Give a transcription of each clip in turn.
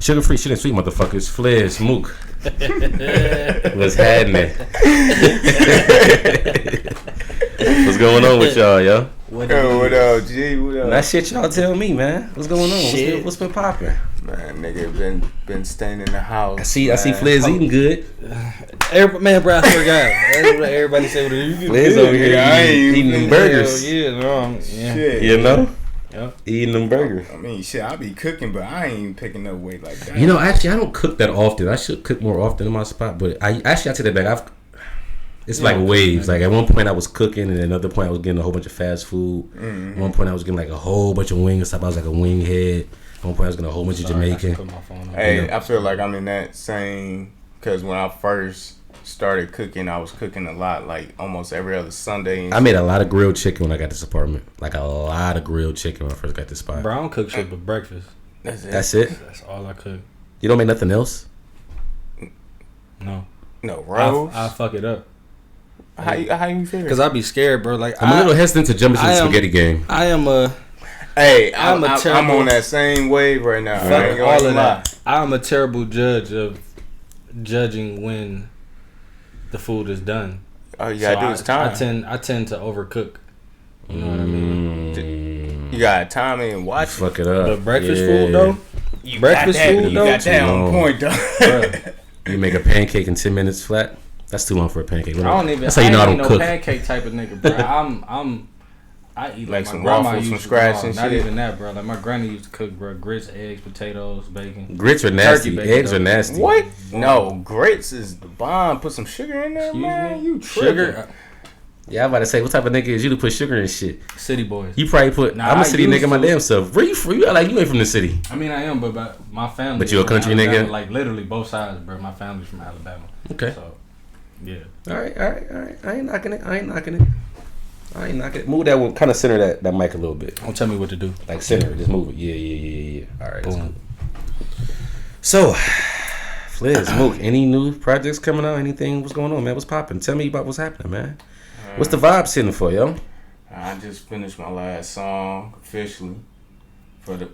Sugar-free, shit and sweet motherfuckers. Flizz, Mook. What's happening? What's going on with y'all, yo? What up, G? What up? That shit y'all tell me, man. What's going on? What's been popping? Man, nigga been staying in the house. I see Flizz eating good. Man, bro, I forgot. That's what everybody say. Flizz over here eating them burgers. Shit. You know? Yep. Eating them burgers. I mean, shit, I be cooking, but I ain't picking up weight like that. You know, actually, I don't cook that often. I should cook more often in my spot, but I take that back. It's like waves. Like at one point I was cooking, and at another point I was getting a whole bunch of fast food. Mm-hmm. At one point I was getting like a whole bunch of wing stuff. I was like a wing head. At one point I was getting a whole bunch of Jamaican. Hey, I feel like I'm in that same, because when I first started cooking, I was cooking a lot, like almost every other Sunday. I made a lot of grilled chicken when I got this apartment. Like a lot of grilled chicken when I first got this spot. Bro, I don't cook shit but breakfast. That's it? That's all I cook. You don't make nothing else? No, rolls? I fuck it up. How you feel? Because I be scared, bro. Like I'm a little hesitant to jump into the spaghetti game. I'm on that same wave right now. All of that. I'm a terrible judge of judging when the food is done. Oh, you gotta do is time. I tend to overcook. You know what I mean? You gotta time it and watch. Fuck it up. But breakfast food though. You got that on point though. You make a pancake in 10 minutes flat. That's too long for a pancake. That's how you know I don't cook. Pancake type of nigga, bro. I eat like some my grandma waffles used from to scratch and not shit. even that, bro. Like my granny used to cook, bro. Grits, eggs, potatoes, bacon. Grits are nasty. Eggs are nasty. What? No, grits is the bomb. Put some sugar in there, Excuse man. me? You tripping. Sugar? Yeah, I'm about to say, what type of nigga is you to put sugar in shit? City boys. You probably put. I'm a city nigga my damn self. Where you from? You like you ain't from the city. I mean, I am, but my family. But you a country Alabama, nigga? Like literally both sides, bro. My family's from Alabama. Okay. So, yeah. All right. I ain't knocking it. Move that one. Kind of center that mic a little bit. Don't tell me what to do. Like center it. Just move it. Yeah. All right. That's Boom. cool. So, Flizz, Mook, any new projects coming out? Anything? What's going on, man? What's popping? Tell me about what's happening, man. What's the vibe sitting for, yo? I just finished my last song officially for the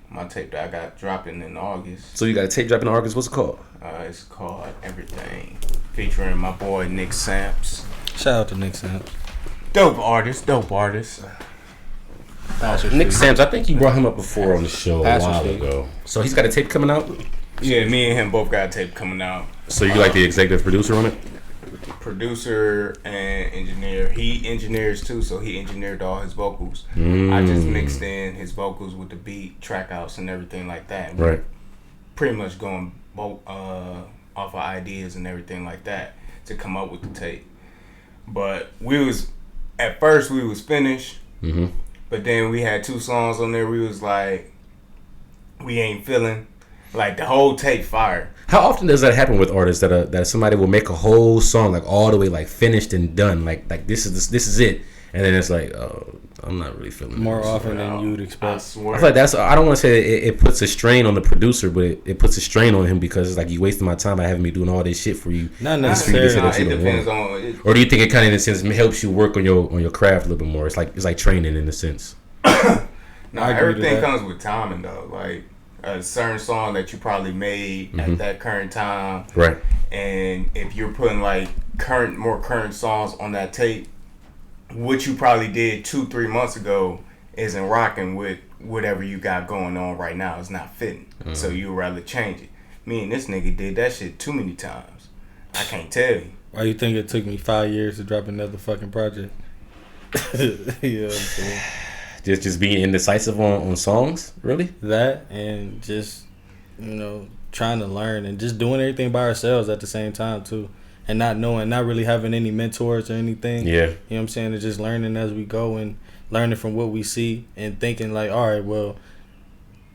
my tape that I got dropping in August. So you got a tape dropping in August. What's it called? It's called Everything, featuring my boy Nick Samps. Shout out to Nick Samps. Dope artist. Nick Samps, I think you brought him up before on the show a while ago. So he's got a tape coming out? Yeah, me and him both got a tape coming out. So you like the executive producer on it? Producer and engineer. He engineers too, so he engineered all his vocals. I just mixed in his vocals with the beat, track outs, and everything like that. Right. Pretty much going off of ideas and everything like that to come up with the tape. But at first we was finished, but then we had 2 songs on there. We was like, we ain't feeling like the whole tape fire. How often does that happen with artists that somebody will make a whole song like all the way like finished and done, like this is it, and then it's like, oh, I'm not really feeling more this. often than you'd expect. I swear. I feel like I don't want to say it puts a strain on the producer, but it puts a strain on him because it's like you wasting my time by having me doing all this shit for you. Not necessarily. It depends on. Or do you think it kind of in a sense helps you work on your craft a little bit more? It's like training in a sense. No, everything comes with timing though. Like a certain song that you probably made at that current time, right? And if you're putting like more current songs on that tape, what you probably did 2-3 months ago isn't rocking with whatever you got going on right now. It's not fitting, so you'd rather change it. Me and this nigga did that shit too many times. I can't tell you. Why you think it took me 5 years to drop another fucking project? You know what I'm saying? Just being indecisive on songs, really? That and just, trying to learn and just doing everything by ourselves at the same time too. And not really having any mentors or anything. Yeah. You know what I'm saying? And just learning as we go and learning from what we see and thinking like, all right, well,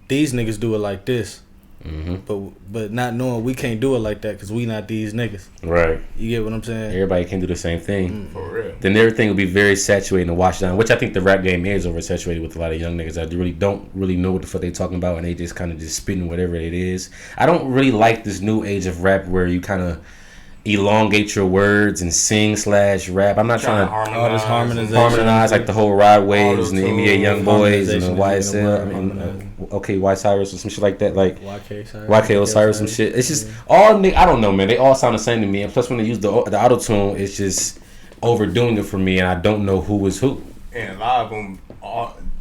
these niggas do it like this. But not knowing we can't do it like that because we not these niggas. Right. You get what I'm saying? Everybody can do the same thing. For real. Then everything will be very saturated and washed down, which I think the rap game is oversaturated with a lot of young niggas that really don't really know what the fuck they talking about, and they just kind of just spitting whatever it is. I don't really like this new age of rap where you kind of elongate your words and sing/rap. I'm not trying to harmonize like the whole Rod Waves and the NBA Young Boys and the YSL. Okay, Y Cyrus or some shit like that. Like YK Osiris, some shit. It's just all. I don't know, man. They all sound the same to me. And plus, when they use the auto tune, it's just overdoing it for me, and I don't know who is who. And a lot of them,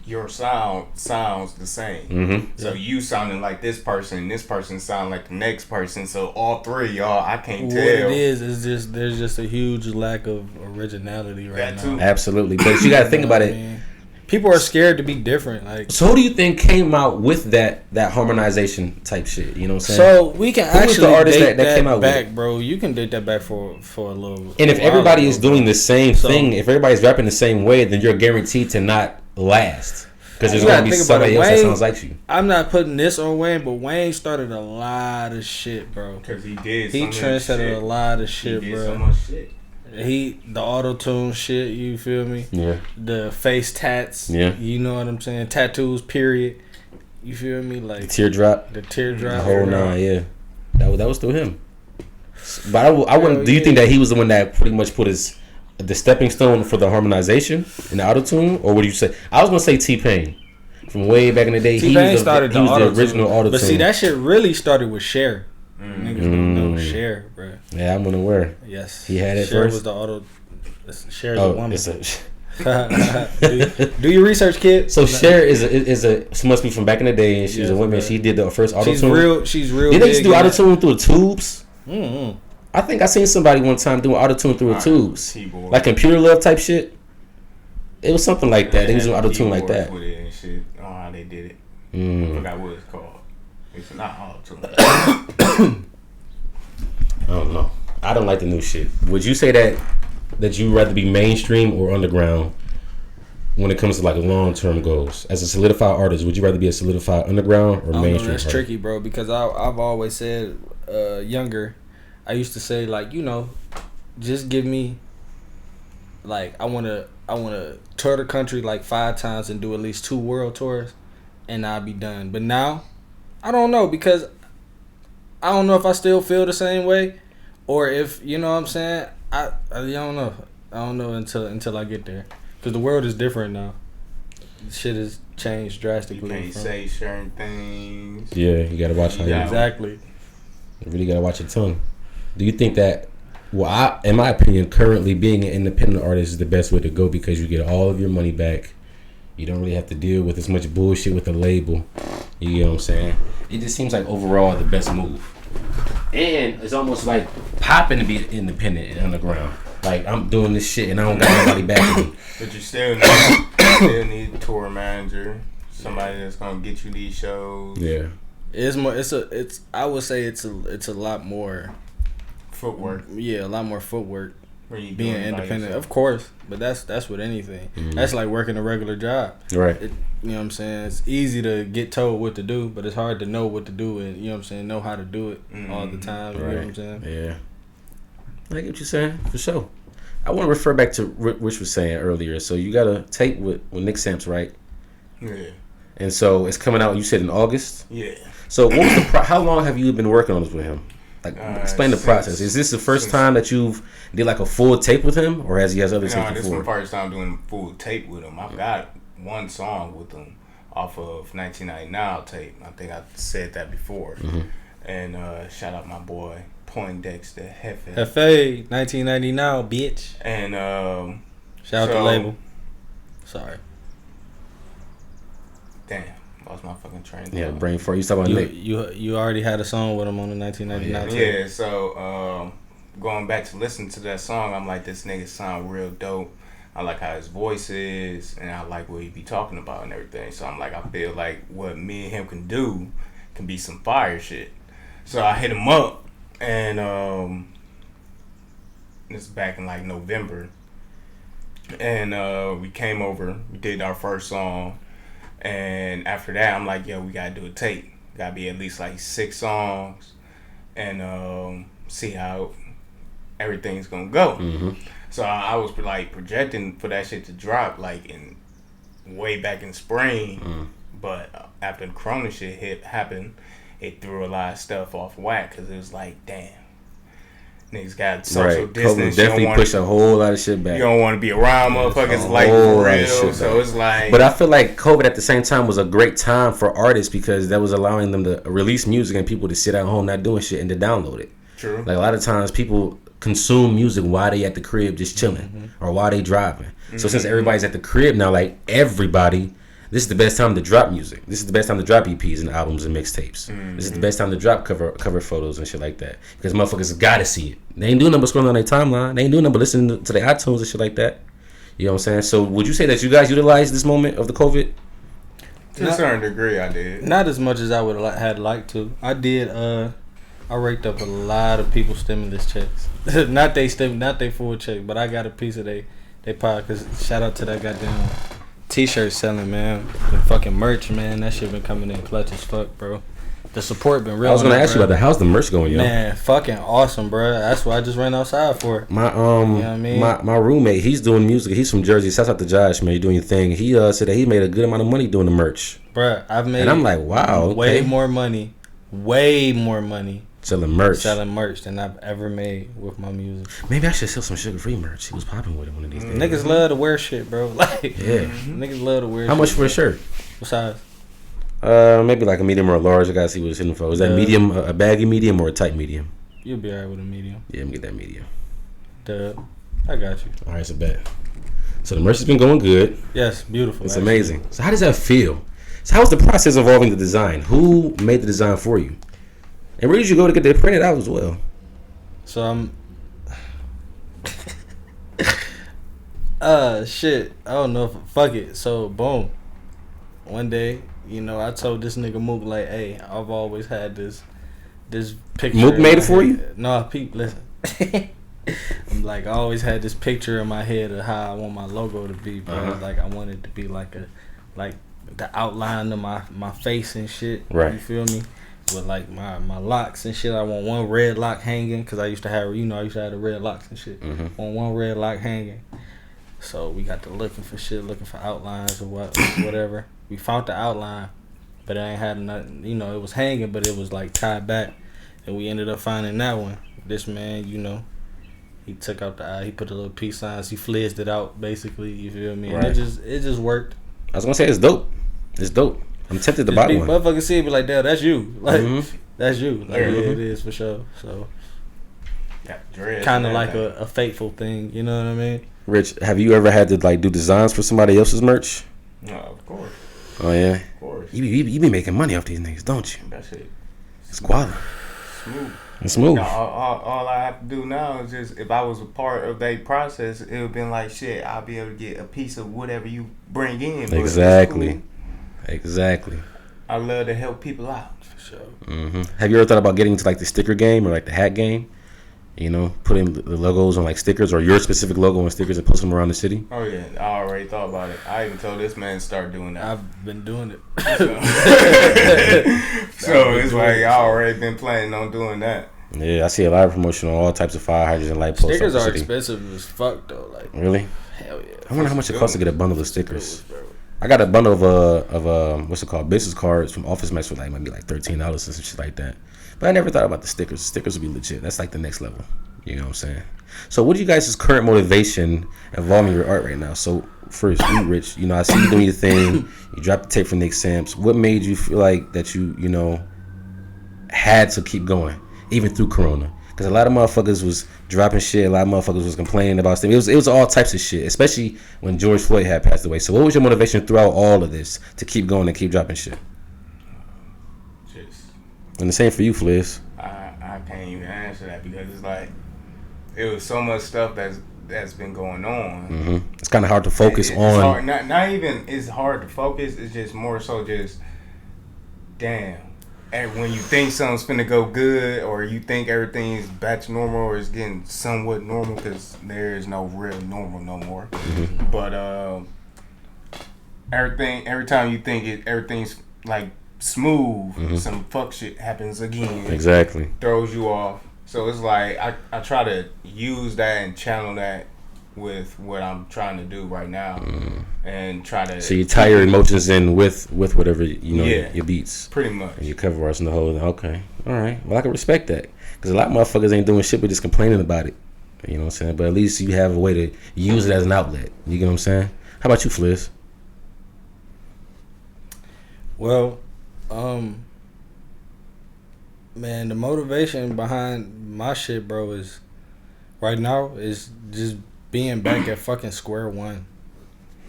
your sound sounds the same. So you sounding like this person sound like the next person. So all three of y'all, I can't tell. What it is just there's just a huge lack of originality right now. Too. Absolutely, but you got to think about it. Man. People are scared to be different. Like, so who do you think came out with that harmonization type shit? You know what I'm saying? So we can who actually the artist date that came out back, with? bro. You can date that back for a little. And if everybody is doing the same thing, if everybody's rapping the same way, then you're guaranteed to not last because there's going to be somebody else that sounds like you. I'm not putting this on Wayne, but Wayne started a lot of shit, bro. Because he did. He trendsetted a lot of shit, he did bro. So much shit. The auto-tune shit, you feel me? Yeah. The face tats. Yeah. You know what I'm saying? Tattoos, period. You feel me? Like the teardrop. The teardrop. The whole nine, yeah. That was through him. But I wouldn't. Do you think that he was the one that pretty much put the stepping stone for the harmonization in the auto-tune, or what do you say? I was gonna say T-Pain. From way back in the day, he was the original auto-tune. But see, that shit really started with Cher. Niggas don't know Cher, bro. Yeah, I'm unaware. Yes, he had it Cher first. Was the auto. Cher's a woman. Do your research, kid. So Cher she must be from back in the day, and she's a woman. Bro. She did the first auto tune. She's real. Did they used to do auto tune through the tubes? I think I seen somebody one time doing auto tune through the tubes, like Computer Love type shit. It was something like that. They used to auto tune like that. With it and shit. I don't know how they did it. I forgot what it's called. It's not auto tune. I don't know. I don't like the new shit. Would you say that you rather be mainstream or underground when it comes to like long term goals? As a solidified artist, would you rather be a solidified underground or mainstream? That's tricky, bro. Because I've always said younger, I used to say like, you know, just give me like I wanna tour the country like 5 times and do at least 2 world tours, and I'll be done. But now, I don't know, because I don't know if I still feel the same way, or if, you know what I'm saying. I don't know. I don't know until I get there, because the world is different now. Shit has changed drastically. You can't say certain things. Yeah, you gotta watch how you exactly. You really gotta watch your tongue. Do you think that? Well, in my opinion, currently being an independent artist is the best way to go, because you get all of your money back. You don't really have to deal with as much bullshit with the label. You know what I'm saying? It just seems like overall the best move. And it's almost like popping to be independent and underground. Like, I'm doing this shit and I don't got nobody backing me. But you still need a tour manager, somebody that's gonna get you these shows. Yeah. I would say it's a lot more footwork. Yeah, a lot more footwork. Being independent, of course, but that's with anything. That's like working a regular job, right? You know what I'm saying? It's easy to get told what to do, but it's hard to know what to do and, you know what I'm saying, know how to do it all the time. You know what I'm saying? Yeah, I get what you're saying for sure. I want to refer back to what Rich was saying earlier. So you got a tape with Nick Samps, right? Yeah. And so it's coming out. You said in August. Yeah. So what was how long have you been working on this with him? Like, explain the process. Is this the first time that you've did like a full tape with him, or has he other tapes before? No, this is the first time doing full tape with him. I've got one song with him off of 1999 tape. I think I said that before. And shout out my boy Poindexter Hefe 1999, bitch. And shout out the label. Sorry. Damn. Lost my fucking train. Yeah, brain fart. You talking about Nick? You already had a song with him on the 1999 tape. Yeah, so going back to listen to that song, I'm like, this nigga sound real dope. I like how his voice is, and I like what he be talking about and everything. So I'm like, I feel like what me and him can do can be some fire shit. So I hit him up, and this is back in like November, and we came over, we did our first song. And after that, I'm like, yo, we gotta do a tape. Gotta be at least like 6 songs, and see how everything's gonna go. So I was like projecting for that shit to drop like in way back in spring, but after the Corona shit happened, it threw a lot of stuff off whack, because it was like, damn, Niggas got social distance. COVID definitely push a whole lot of shit back. You don't want to be around motherfuckers like for real. So it's like. But I feel like COVID at the same time was a great time for artists because that was allowing them to release music and people to sit at home not doing shit and to download it. True. Like a lot of times people consume music while they at the crib just chilling or while they driving. So since everybody's at the crib now, like everybody, this is the best time to drop music. This is the best time to drop EPs and albums and mixtapes. This is the best time to drop cover photos and shit like that. Because motherfuckers gotta see it. They ain't doing nothing but scrolling on their timeline. They ain't doing nothing but listening to their iTunes and shit like that. You know what I'm saying? So would you say that you guys utilized this moment of the COVID? To a certain degree, I did. Not as much as I would have had liked to. I did. I raked up a lot of people's stimulus checks. not they full check, but I got a piece of they pie. Cause shout out to that goddamn T-shirt selling, man. The fucking merch, man. That shit been coming in clutch as fuck, bro. The support been real. I was gonna ask you about that. How's the merch going, yo? Man, fucking awesome, bro. That's why I just ran outside for it. My you know what I mean? my roommate, he's doing music. He's from Jersey. Shouts out to Josh, man. You doing your thing. He said that he made a good amount of money doing the merch. Bro, I've made. And I'm like, wow, way more money selling merch than I've ever made with my music. Maybe I should sell some sugar-free merch. He was popping with it one of these days. Niggas love to wear shit, bro. Like, niggas love to wear shit. How much for a shirt? What size? Maybe like a medium or a large. I gotta see what it's hitting for. Is that medium, a baggy medium or a tight medium? You'll be alright with a medium. Yeah, I'm gonna get that medium. I got you. Alright, so bet. So the merch has been going good. Yes, beautiful. It's amazing. So how does that feel? So how was the process involving the design? Who made the design for you? And where did you go to get that printed out as well? So I'm shit. I don't know if fuck it. So boom. One day, you know, I told this nigga Mook like, hey, I've always had this picture. Mook made it for you? No, Pete, listen. I'm like, I always had this picture in my head of how I want my logo to be, bro. Like I want it to be like the outline of my face and shit. Right. You feel me? With like my locks and shit. I want one red lock hanging because I used to have the red locks and shit. Want one red lock hanging. So we got to looking for outlines or whatever. We found the outline, but it ain't had nothing. You know, it was hanging, but it was like tied back, and we ended up finding that one. This man, you know, he took out the eye. He put the little peace signs. He flizzed it out, basically. You feel me? Right. And it just worked. I was gonna say it's dope. It's dope. I'm tempted to buy one. Motherfuckers see it, be like, "Damn, that's you." Like, that's you. Like, yeah, it is for sure. So, kind of like a fateful thing. You know what I mean? Rich, have you ever had to like do designs for somebody else's merch? No, of course. Oh yeah. Of course. You be making money off these niggas, don't you? That's it. It's quality. Smooth. It's smooth. No, all I have to do now is just, if I was a part of that process, it would have been like, shit, I'll be able to get a piece of whatever you bring in. Exactly. Exactly. I love to help people out, for sure. Have you ever thought about getting into like the sticker game or like the hat game? You know, putting the logos on like stickers or your specific logo on stickers and posting them around the city? Oh yeah, I already thought about it. I even told this man to start doing that. I've been doing it. So it's like I already been planning on doing that. Yeah, I see a lot of promotion on all types of fire hydrants and light posts. Stickers are expensive as fuck though. Like, really? Hell yeah. I wonder how much it costs to get a bundle of stickers. I got a bundle of what's it called, business cards from Office Max for like maybe like $13 and some shit like that. But I never thought about the stickers. Stickers would be legit. That's like the next level. You know what I'm saying? So what are you guys' current motivation involving your art right now? So first, you Rich, you know, I see you doing your thing. You dropped the tape for Nick Samps. What made you feel like that you know, had to keep going, even through Corona? Because a lot of motherfuckers was dropping shit. A lot of motherfuckers was complaining about stuff. It was all types of shit, especially when George Floyd had passed away. So what was your motivation throughout all of this to keep going and keep dropping shit? And the same for you, Flizz. I can't even answer that because it's like, it was so much stuff that's been going on. It's kind of hard to focus on. Hard, not even it's hard to focus. It's just more so just, damn. And when you think something's finna go good, or you think everything's back to normal, or it's getting somewhat normal, because there is no real normal no more. But every time you think everything's like smooth, some fuck shit happens again. Exactly. Throws you off. So it's like I try to use that and channel that with what I'm trying to do right now, and try to. So you tie your emotions in with whatever you know, your beats, pretty much. And your cover arts and the whole. Okay. All right. Well, I can respect that because a lot of motherfuckers ain't doing shit but just complaining about it. You know what I'm saying? But at least you have a way to use it as an outlet. You get what I'm saying? How about you, Flizz? Well, man, the motivation behind my shit, bro, is right now is just being back at fucking square one.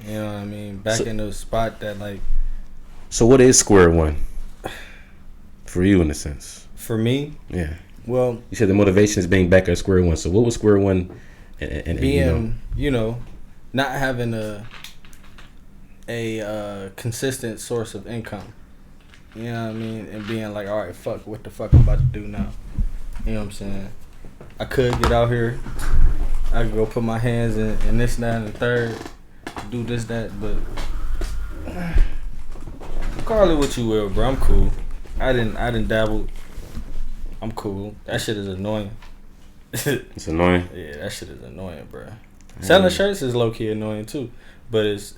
You know what I mean? Back in the spot that like. So what is square one for you in a sense? For me? Yeah. Well, you said the motivation is being back at square one. So what was square one? And being, not having a consistent source of income. You know what I mean? And being like, all right, fuck, what the fuck I'm about to do now? You know what I'm saying? I could get out here. I could go put my hands in this, that, and the third. Do this, that, but call it what you will, bro. I'm cool. I didn't dabble. I'm cool. That shit is annoying. It's annoying? Yeah, that shit is annoying, bro. Selling shirts is low key annoying too, but it's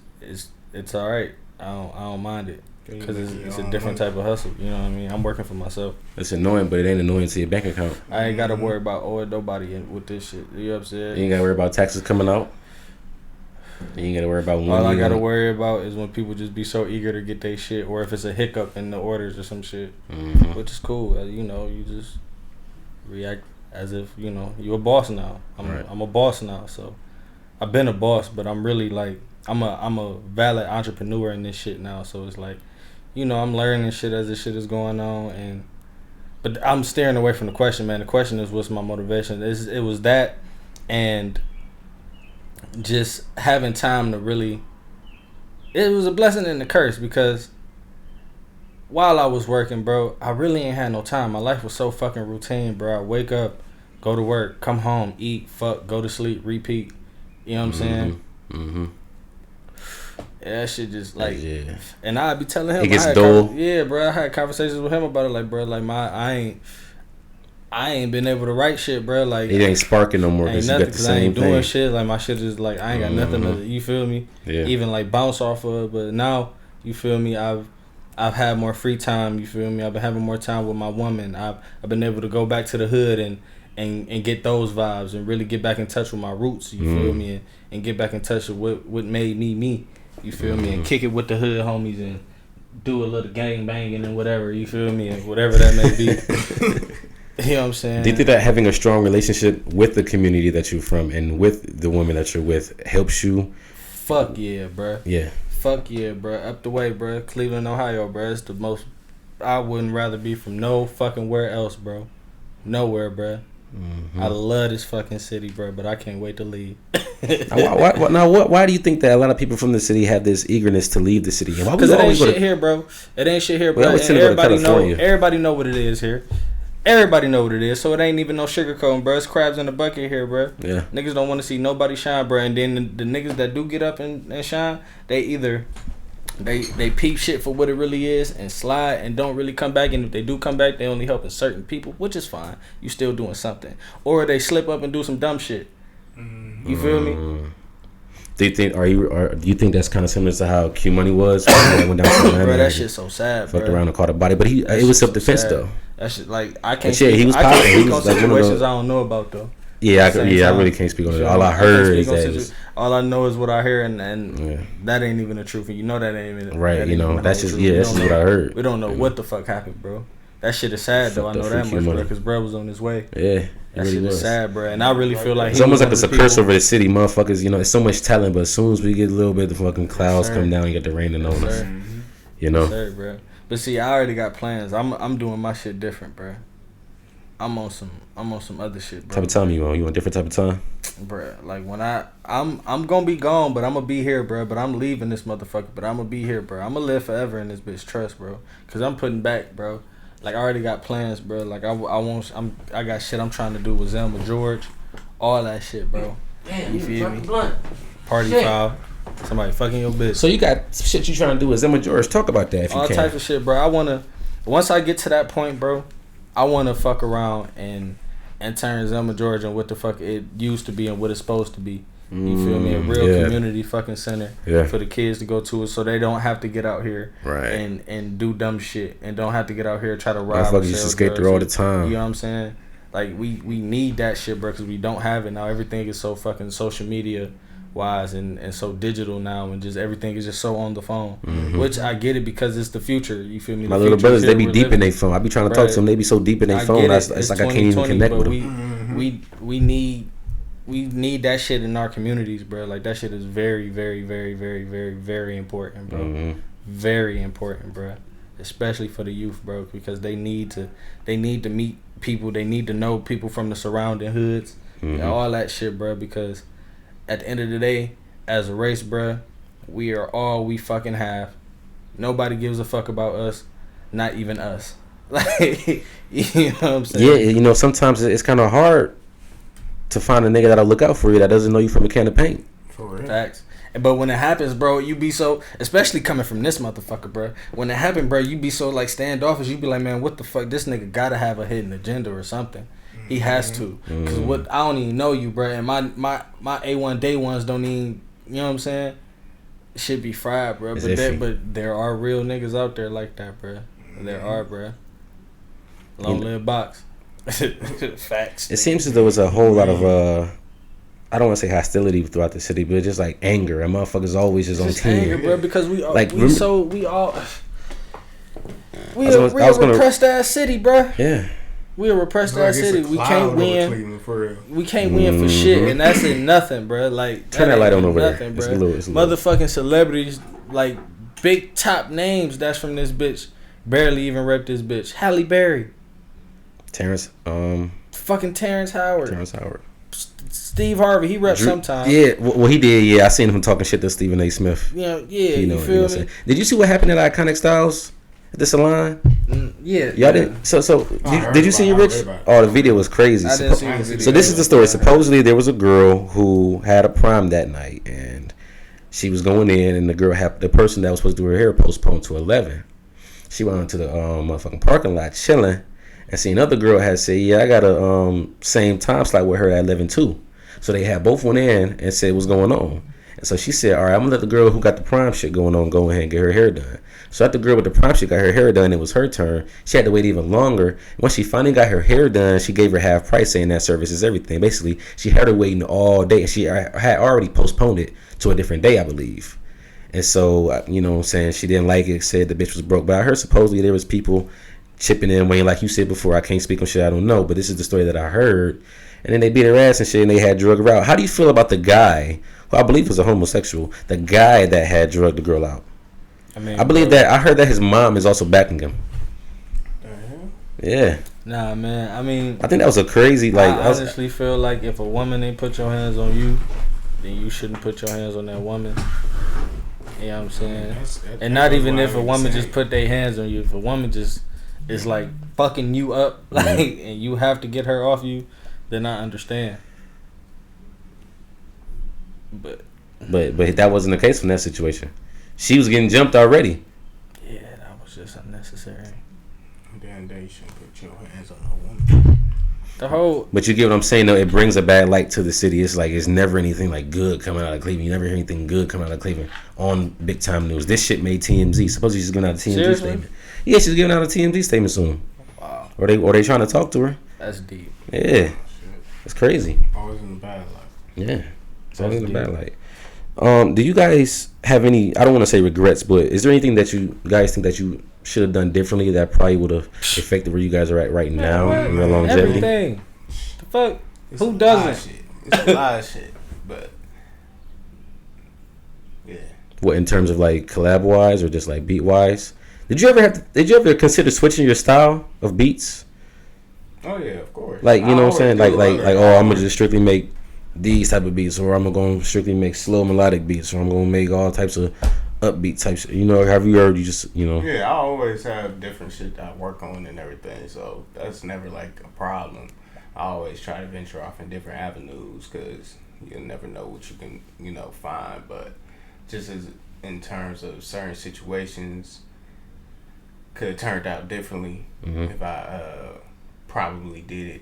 alright. I don't mind it because it's a different type of hustle. You know what I mean? I'm working for myself. It's annoying, but it ain't annoying to your bank account. I ain't gotta worry about owing nobody with this shit. You know what I'm saying? You ain't gotta worry about taxes coming out. You ain't gotta worry about all I gotta worry about is when people just be so eager to get their shit, or if it's a hiccup in the orders or some shit, which is cool. You just react as if you're a boss now. I'm a boss now, so I've been a boss, but I'm really like I'm a valid entrepreneur in this shit now. So it's like, I'm learning shit as this shit is going on, but I'm steering away from the question, man. The question is, what's my motivation? It was that, and just having time to really. It was a blessing and a curse because while I was working, bro, I really ain't had no time. My life was so fucking routine, bro. I wake up, go to work, come home, eat, fuck, go to sleep, repeat. You know what I'm saying? Mm-hmm. Yeah, that shit just like, and I'd be telling him, it gets dull. Yeah, bro. I had conversations with him about it, like, bro, like I ain't been able to write shit, bro. Like it ain't sparking no more because you got the same I ain't thing. doing shit. Like my shit is like I ain't got nothing to, you feel me? Yeah. Even like bounce off of. But now, you feel me? I've had more free time. You feel me? I've been having more time with my woman. I've been able to go back to the hood and get those vibes and really get back in touch with my roots. You feel me? And get back in touch with what made me. You feel me? And kick it with the hood homies and do a little gang banging and whatever. You feel me? And whatever that may be. You know what I'm saying? Do you think that having a strong relationship with the community that you're from and with the woman that you're with helps you? Fuck yeah, bro. Yeah. Fuck yeah, bro. Up the way, bro. Cleveland, Ohio, bro. It's the most. I wouldn't rather be from no fucking where else, bro. Nowhere, bro. I love this fucking city, bro, but I can't wait to leave. Why do you think that a lot of people from the city have this eagerness to leave the city? Because it ain't shit here, bro. It ain't shit here, bro. Everybody know what it is here. Everybody know what it is, so it ain't even no sugarcoating, bro. It's crabs in the bucket here, bro. Yeah. Niggas don't want to see nobody shine, bro. And then the niggas that do get up and shine, they either they peep shit for what it really is and slide and don't really come back. And if they do come back, they only helping certain people, which is fine. You still doing something. Or they slip up and do some dumb shit. You feel me? Do you think that's kind of similar to how Q Money was? Went down to bro, that shit's so sad, bro. Fucked around and caught a body, but it was self defense though. That shit, like I can't. He was I can't speak on situations I don't know about though. Yeah, I really can't speak on it. All I heard is that. All I know is what I hear, and that ain't even the truth. And that ain't even right. That's just that's just what I heard. We don't know what the fuck happened, bro. That shit is sad though. I know that much, bro, because bro was on his way. Yeah. That shit is sad, bro. And I really feel like it's almost like it's a curse over the city, motherfuckers. It's so much talent, but as soon as we get a little bit, the fucking clouds come down and get the rain on us. Yes, sir, bro. But see, I already got plans. I'm doing my shit different, bro. I'm on some other shit, bro. Type of time you on? You want a different type of time? Bro, like when I'm gonna be gone, but I'm gonna be here, bro. But I'm leaving this motherfucker, but I'm gonna be here, bro. I'm gonna live forever in this bitch, trust, bro. Cause I'm putting back, bro. Like I already got plans, bro. Like I got shit I'm trying to do with Zelma George, all that shit, bro. Damn, you feel me? Blunt. Party foul. Somebody fucking your bitch. So you got shit you trying to do with Zelma George. Talk about that if you can. All types of shit, bro. Once I get to that point, bro, I wanna fuck around and turn Zelma George and what the fuck it used to be and what it's supposed to be. You feel me? A real community fucking center for the kids to go to, so they don't have to get out here and do dumb shit, and don't have to get out here and try to rob. Motherfuckers used to skate through all the time. You know what I'm saying? Like we need that shit, bro, because we don't have it now. Everything is so fucking social media wise and so digital now, and just everything is just so on the phone. Which I get it, because it's the future. You feel me? My little brothers, they be deep in their phone. I be trying to talk to them. They be so deep in their phone. It's like I can't even connect with them. We need that shit in our communities, bro. Like that shit is very, very, very, very, very, very important, bro. Very important, bro. Especially for the youth, bro, because they need to meet people. They need to know people from the surrounding hoods, and all that shit, bro. Because at the end of the day, as a race, bro, we are all we fucking have. Nobody gives a fuck about us, not even us. Like, you know what I'm saying? Yeah, you know, sometimes it's kind of hard to find a nigga that'll look out for you that doesn't know you from a can of paint. For real. Facts. But when it happens, bro, you be so, especially coming from this motherfucker, bro. When it happened, bro, you be so like standoffish. You be like, man, what the fuck? This nigga gotta have a hidden agenda or something. He has to, cause what, I don't even know you, bro. And my A1 day ones don't even, you know what I'm saying? Shit be fried, bro. But there are real niggas out there like that, bro. There are, bro. Long live box. Facts. It seems as though it's a whole lot of I don't want to say hostility throughout the city, but just like anger. And motherfuckers always just on team. Anger, bro, because we are like, we a repressed ass city, bro. Yeah. We a repressed ass city. We can't win. We can't win for shit, and that's in nothing, bro. Like turn that light on over nothing, there. Bro. It's motherfucking celebrities, like big top names. That's from this bitch. Barely even rep this bitch. Halle Berry. Fucking Terrence Howard. Steve Harvey, he reps sometimes. Yeah, well, he did. Yeah, I seen him talking shit to Stephen A. Smith. You feel me? Did you see what happened at Iconic Styles at the salon? Yeah. Y'all didn't. So did you see it, Rich? Oh, the video was crazy. I didn't see the video. So this is the story. Supposedly there was a girl who had a prom that night, and she was going in, and the person that was supposed to do her hair postponed to 11. She went into the motherfucking parking lot chilling. And see, another girl had said, yeah, I got a same time slot with her at 11 too. So they had both went in and said what's going on. And so she said, all right, I'm gonna let the girl who got the prom shit going on go ahead and get her hair done. So after the girl with the prom shit got her hair done, it was her turn. She had to wait even longer. Once she finally got her hair done, she gave her half price, saying that service is everything. Basically, she had her waiting all day, and she had already postponed it to a different day, I believe. And so, you know what I'm saying, she didn't like it, said the bitch was broke. But I heard supposedly there was people chipping in, Wayne, like you said before, I can't speak on shit I don't know, but this is the story that I heard. And then they beat her ass and shit, and they had drug her out. How do you feel about the guy, who I believe was a homosexual, the guy that had drugged the girl out? I believe that, I heard that his mom is also backing him. Yeah. Nah, man, I mean, I think that was a crazy, like, I honestly feel like if a woman ain't put your hands on you, then you shouldn't put your hands on that woman. You know what I'm saying? And not even if a woman just put their hands on you. If a woman just is like fucking you up, like, and you have to get her off you, then I understand. But that wasn't the case in that situation. She was getting jumped already. Yeah, that was just unnecessary. Damn, you shouldn't put your hands on a woman. But you get what I'm saying, though. It brings a bad light to the city. It's like it's never anything like good coming out of Cleveland. You never hear anything good coming out of Cleveland on big time news. This shit made TMZ. Supposedly she's giving out a TMZ statement. Yeah, she's giving out a TMZ statement soon. Wow. Or they trying to talk to her. That's deep. Yeah, it's crazy. Always in the bad light. Yeah, it's always in the bad light. Do you guys have any? I don't want to say regrets, but is there anything that you guys think that you should have done differently that probably would have affected where you guys are at right now in your longevity? Everything. The fuck? Who doesn't? It's a lot of shit, but yeah. What, in terms of like collab wise or just like beat wise? Did you ever consider switching your style of beats? Oh yeah, of course. Like, you know what I'm saying? Like oh, I'm gonna just strictly make these type of beats, or I'm gonna strictly make slow melodic beats, or I'm gonna make all types of upbeat types. You know, have you heard? You just, you know. Yeah, I always have different shit that I work on and everything, so that's never like a problem. I always try to venture off in different avenues because you never know what you can, you know, find. But just as in terms of certain situations, could have turned out differently if I probably did it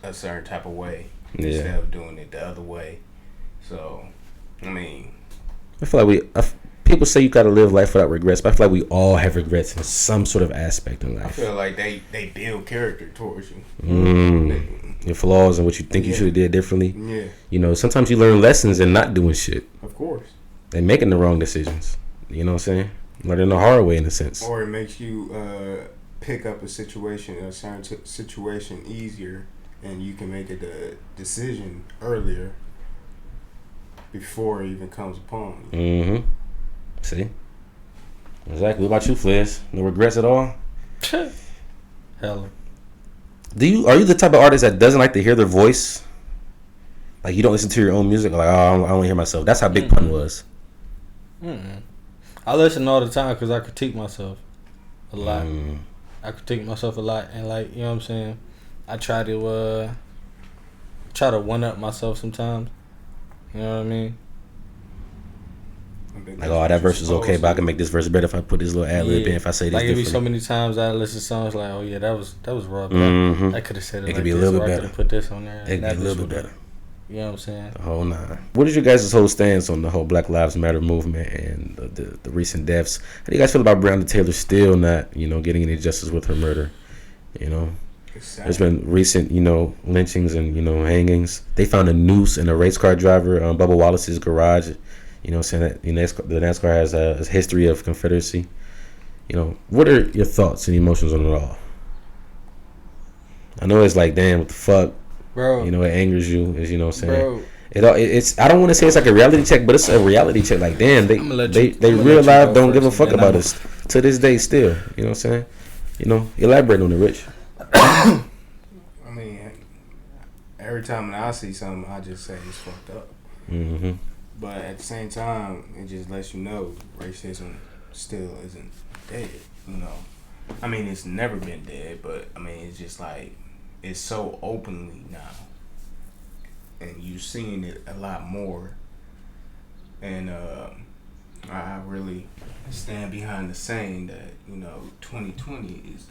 a certain type of way instead of doing it the other way. So, I mean, I feel like people say you gotta live life without regrets, but I feel like we all have regrets in some sort of aspect in life. I feel like they build character towards you. Your flaws and what you think you should have did differently. Yeah. You know, sometimes you learn lessons in not doing shit. Of course. And making the wrong decisions. You know what I'm saying? Learning the hard way in a sense. Or it makes you pick up a certain situation easier, and you can make a decision earlier before it even comes upon you. Mm-hmm. See? Exactly. What about you, Flizz? No regrets at all? Hell. Are you the type of artist that doesn't like to hear their voice? Like you don't listen to your own music? Like, oh, I don't hear myself. That's how Big Pun was. I listen all the time because I critique myself a lot. I critique myself a lot, and like, you know what I'm saying, I try to one up myself sometimes. You know what I mean? Like, oh, that verse is okay, but I can make this verse better if I put this little ad lib in. If I say this like, differently. Like, it be so many times I listen to songs like, oh yeah, that was raw. I could have said it. It like could be a little bit better. I could have put this on there. It could be a little bit better. You know what I'm saying? The whole nine. What is your guys' whole stance on the whole Black Lives Matter movement and the recent deaths? How do you guys feel about Breonna Taylor still not, getting any justice with her murder? There's been recent, lynchings and, hangings. They found a noose in a race car driver, Bubba Wallace's garage. Saying that the NASCAR has a history of Confederacy. What are your thoughts and emotions on it all? I know it's like, damn, what the fuck? Bro. It angers you, as you know what I'm saying. Bro. It's I don't want to say it's like a reality check, but it's a reality check. Like, damn, they real life don't give a fuck about us to this day still. You know what I'm saying? Elaborate on it, Rich. I mean, every time I see something, I just say it's fucked up. Mm-hmm. But at the same time, it just lets you know racism still isn't dead. I mean, it's never been dead, but I mean, it's just like it's so openly now, and you're seeing it a lot more. And I really stand behind the saying that 2020 is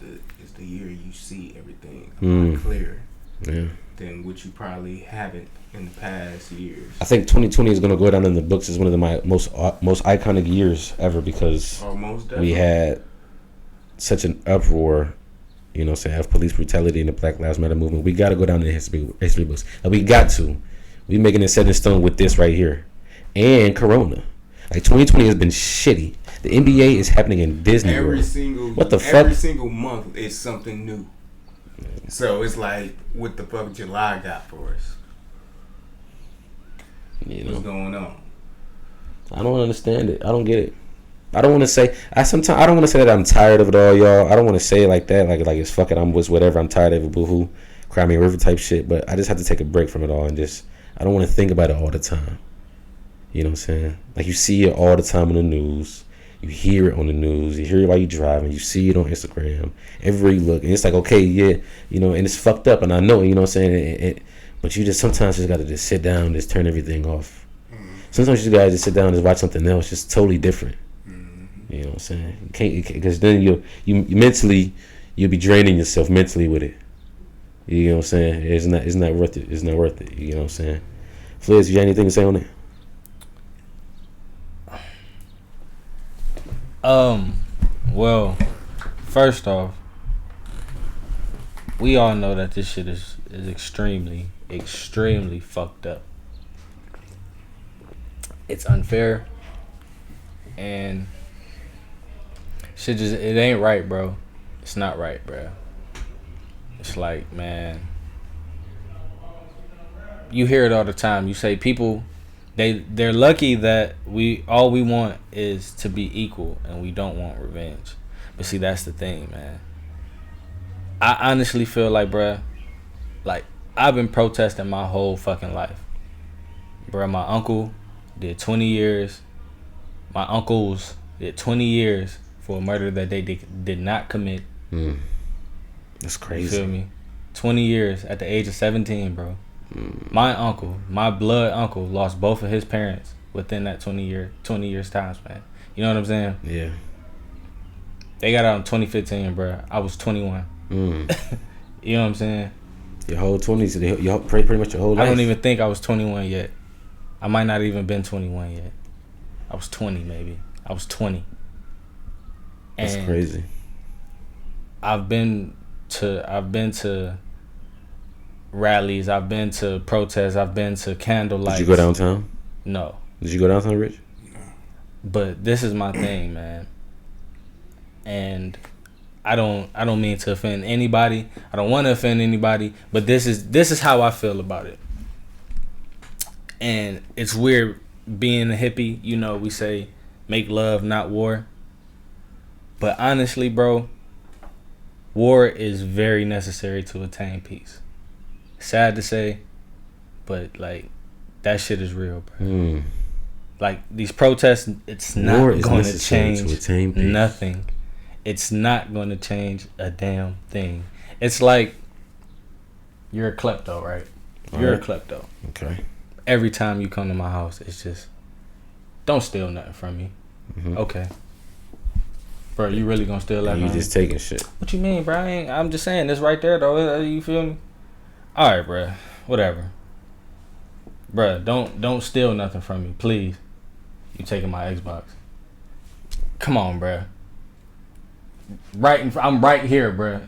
the year you see everything a lot clearer than what you probably haven't in the past years. I think 2020 is going to go down in the books as one of the most iconic years ever because we had such an uproar, of police brutality in the Black Lives Matter movement. We got to go down in the history books. And we got to. We making it set in stone with this right here. And Corona. Like, 2020 has been shitty. The NBA is happening in Disney World. What the fuck? Every single month is something new. So it's like, what the fuck July got for us? What's going on? I don't understand it. I don't get it. I don't want to say. I don't want to say that I'm tired of it all, y'all. I don't want to say it like that. Like it's fuck it. I'm with whatever. I'm tired of it. Boohoo, cry me a river type shit. But I just have to take a break from it all and just. I don't want to think about it all the time. You know what I'm saying? Like, you see it all the time on the news. You hear it on the news. You hear it while you're driving. You see it on Instagram. Everywhere you look. And it's like, okay, yeah, and it's fucked up. And I know, you know what I'm saying? But you just sometimes just got to just sit down and just turn everything off. Sometimes you got to just sit down and just watch something else just totally different. You know what I'm saying? You can't, because then you mentally, you'll be draining yourself mentally with it. You know what I'm saying? It's not worth it. It's not worth it. You know what I'm saying? Flizz, you got anything to say on it? Well, first off, we all know that this shit is extremely fucked up. It's unfair, and shit it ain't right, bro. It's not right, bro. It's like, man, you hear it all the time. You say people, they're lucky that all we want is to be equal, and we don't want revenge. But see, that's the thing, man. I honestly feel like, bruh, like, I've been protesting my whole fucking life. Bruh, my uncle did 20 years. My uncles did 20 years for a murder that they did not commit. That's crazy. You feel me? 20 years at the age of 17, bro. My uncle, my blood uncle, lost both of his parents within that 20 years time span. You know what I'm saying? Yeah. They got out in 2015, bro. I was 21. You know what I'm saying? Your whole 20s, pretty much your whole life. I don't even think I was 21 yet. I might not even been 21 yet. I was 20 maybe. I was 20. That's crazy. I've been to rallies. I've been to protests. I've been to candlelights. Did you go downtown? No. Did you go downtown, Rich? No. But this is my thing, man. And I don't mean to offend anybody. I don't want to offend anybody. But this is how I feel about it. And it's weird being a hippie. You know, we say make love, not war. But honestly, bro, war is very necessary to attain peace. Sad to say, but like that shit is real, bro. Like these protests, it's not going to change nothing. It's not going to change a damn thing. It's like you're a klepto, right? You're a klepto. Okay. Every time you come to my house, it's just don't steal nothing from me. Okay. Bro, you really gonna steal that? You just taking shit. What you mean, bro? I'm just saying it's right there, though. You feel me? All right, bro. Whatever. Bro, don't steal nothing from me, please. You taking my Xbox? Come on, bro. I'm right here, bro.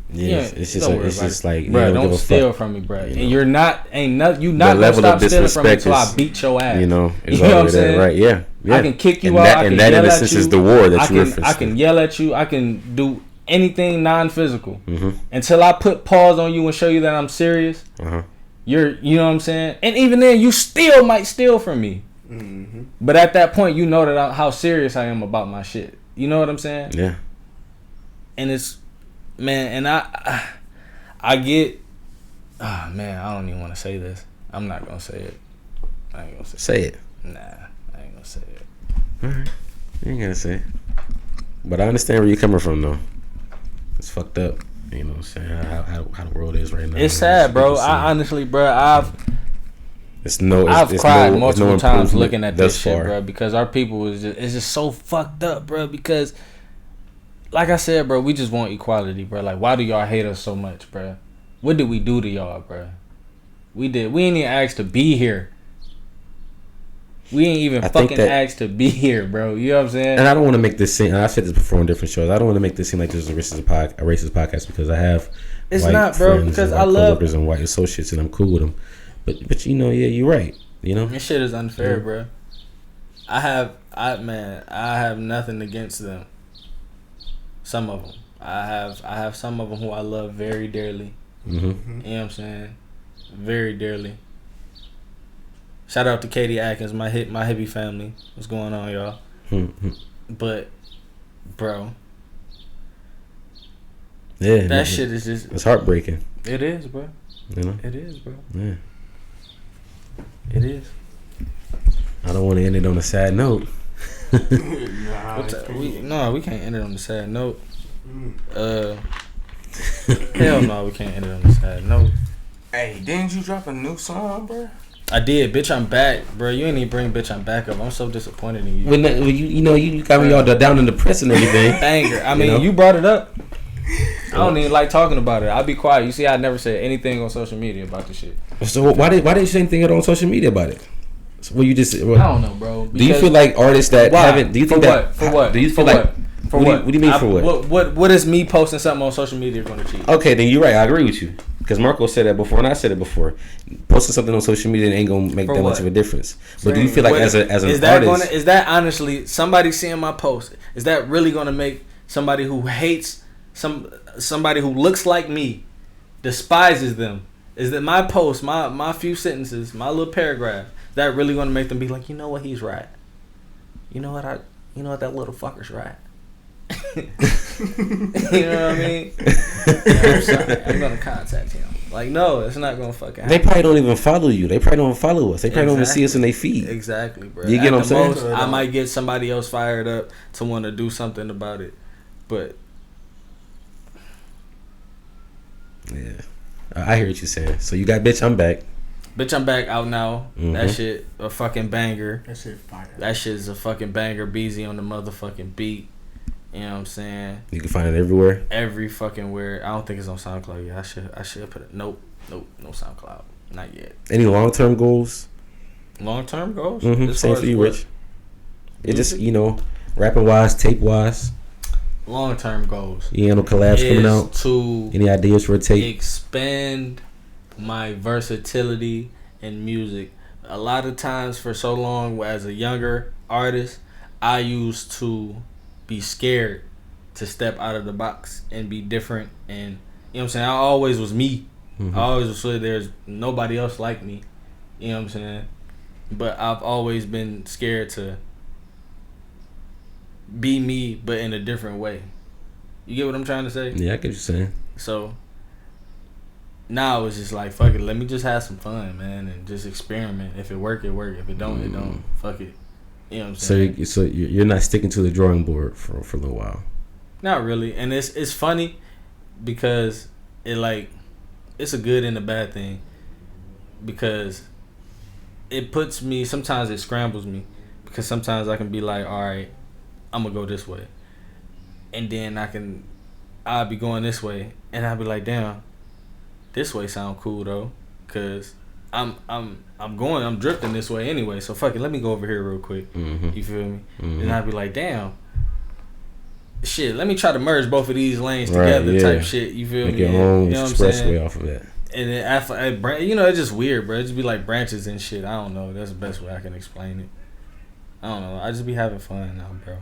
Yeah, it's just like, bro, don't steal from me, bro. And you're not gonna stop stealing from me until I beat your ass. You know what I'm saying? Right? Yeah. I can kick you out. And that in a sense is the war that you referenced. I can yell at you. I can do anything non-physical until I put pause on you and show you that I'm serious. You know what I'm saying? And even then, you still might steal from me. But at that point, you know that how serious I am about my shit. You know what I'm saying? Yeah. And it's, man, and I get, oh man, I don't even want to say this. I'm not gonna say it. I ain't gonna say it. Nah, I ain't gonna say it. Alright, you ain't gonna say it. But I understand where you're coming from, though. It's fucked up. You know what I'm saying? How the world is right now. It's sad, bro. I honestly, bro, I've cried multiple times looking at this shit, bro, because our people it's just so fucked up, bro. Because, like I said, bro, we just want equality, bro. Like, why do y'all hate us so much, bro? What did we do to y'all, bro? We ain't even asked to be here. We ain't even fucking asked to be here, bro. You know what I'm saying? And I don't want to make this seem, and I've said this before on different shows, I don't want to make this seem like this is a racist podcast, because I have it's white not, bro, friends because and I love coworkers and white associates, and I'm cool with them. But you know, yeah, you're right. You know, this shit is unfair, bro. I have nothing against them. Some of them, I have some of them who I love very dearly. You know what I'm saying? Very dearly. Shout out to Katie Atkins, my hippie family. What's going on, y'all? But, bro, yeah, that shit is just, it's heartbreaking. It is, bro. You know, it is, bro. Yeah, it is. I don't want to end it on a sad note. We can't end it on a sad note. Hell no, we can't end it on a sad note. Hey, didn't you drop a new song, bro? I did, bitch. I'm back, bro. You ain't even bring bitch. I'm back up. I'm so disappointed in you. When you got me all down in the press and everything. Banger. I mean, you brought it up. I don't even like talking about it. I'll be quiet. You see, I never said anything on social media about this shit. So why did you say anything on social media about it? So, well, you just. Well, I don't know, bro. Do you feel like artists that haven't? Do you think for what? Do you feel like? For what? What do you mean for what? What is me posting something on social media going to achieve? Okay, then you're right. I agree with you. Because Marco said that before, and I said it before. Posting something on social media ain't gonna make that much of a difference. But do you feel like as an artist, is that honestly somebody seeing my post? Is that really gonna make somebody who hates somebody who looks like me, despises them? Is that my post, my few sentences, my little paragraph, that really gonna make them be like, you know what, he's right. You know what that little fucker's right. You know what I mean? I'm sorry. I'm gonna contact him. Like, no, it's not gonna fucking happen. They probably don't even follow you. They probably don't follow us. They probably don't even see us in their feed. Exactly, bro. You get what I'm saying? Most, I might get somebody else fired up to want to do something about it, but yeah, I hear what you're saying. So you got Bitch I'm Back. Bitch I'm Back out now. That shit a fucking banger. That shit fire. That shit is a fucking banger. Beezy on the motherfucking beat. You know what I'm saying? You can find it everywhere. Every fucking where. I don't think it's on SoundCloud yet. I should put it. Nope. No SoundCloud. Not yet. Any long-term goals Long-term goals? Same for you, Rich. It just, rapping wise, tape wise. Long-term goals. You ain't no collabs coming out? To any ideas for a tape? Expand my versatility in music. A lot of times for so long as a younger artist, I used to be scared to step out of the box and be different. And, you know what I'm saying? I always was me. I always was sure there's nobody else like me. You know what I'm saying? But I've always been scared to be me, but in a different way. You get what I'm trying to say? Yeah, I get what you're saying. So now it's just like, fuck it, let me just have some fun, man, and just experiment. If it work, it work. If it don't, it don't. Fuck it. You know what I'm saying? So you're not sticking to the drawing board for a little while. Not really, and it's funny because it's a good and a bad thing, because it puts me, sometimes it scrambles me, because sometimes I can be like, all right, I'm gonna go this way, and then I'll be going this way, and I'll be like, damn, this way sound cool though, cause I'm drifting this way anyway, so fuck it, let me go over here real quick. You feel me? And I'll be like, damn, shit, let me try to merge both of these lanes together, type shit. You feel me? Make your own expressway off of that. And then after, it's just weird, bro. It just be like branches and shit. I don't know. That's the best way I can explain it. I don't know. I just be having fun now, bro.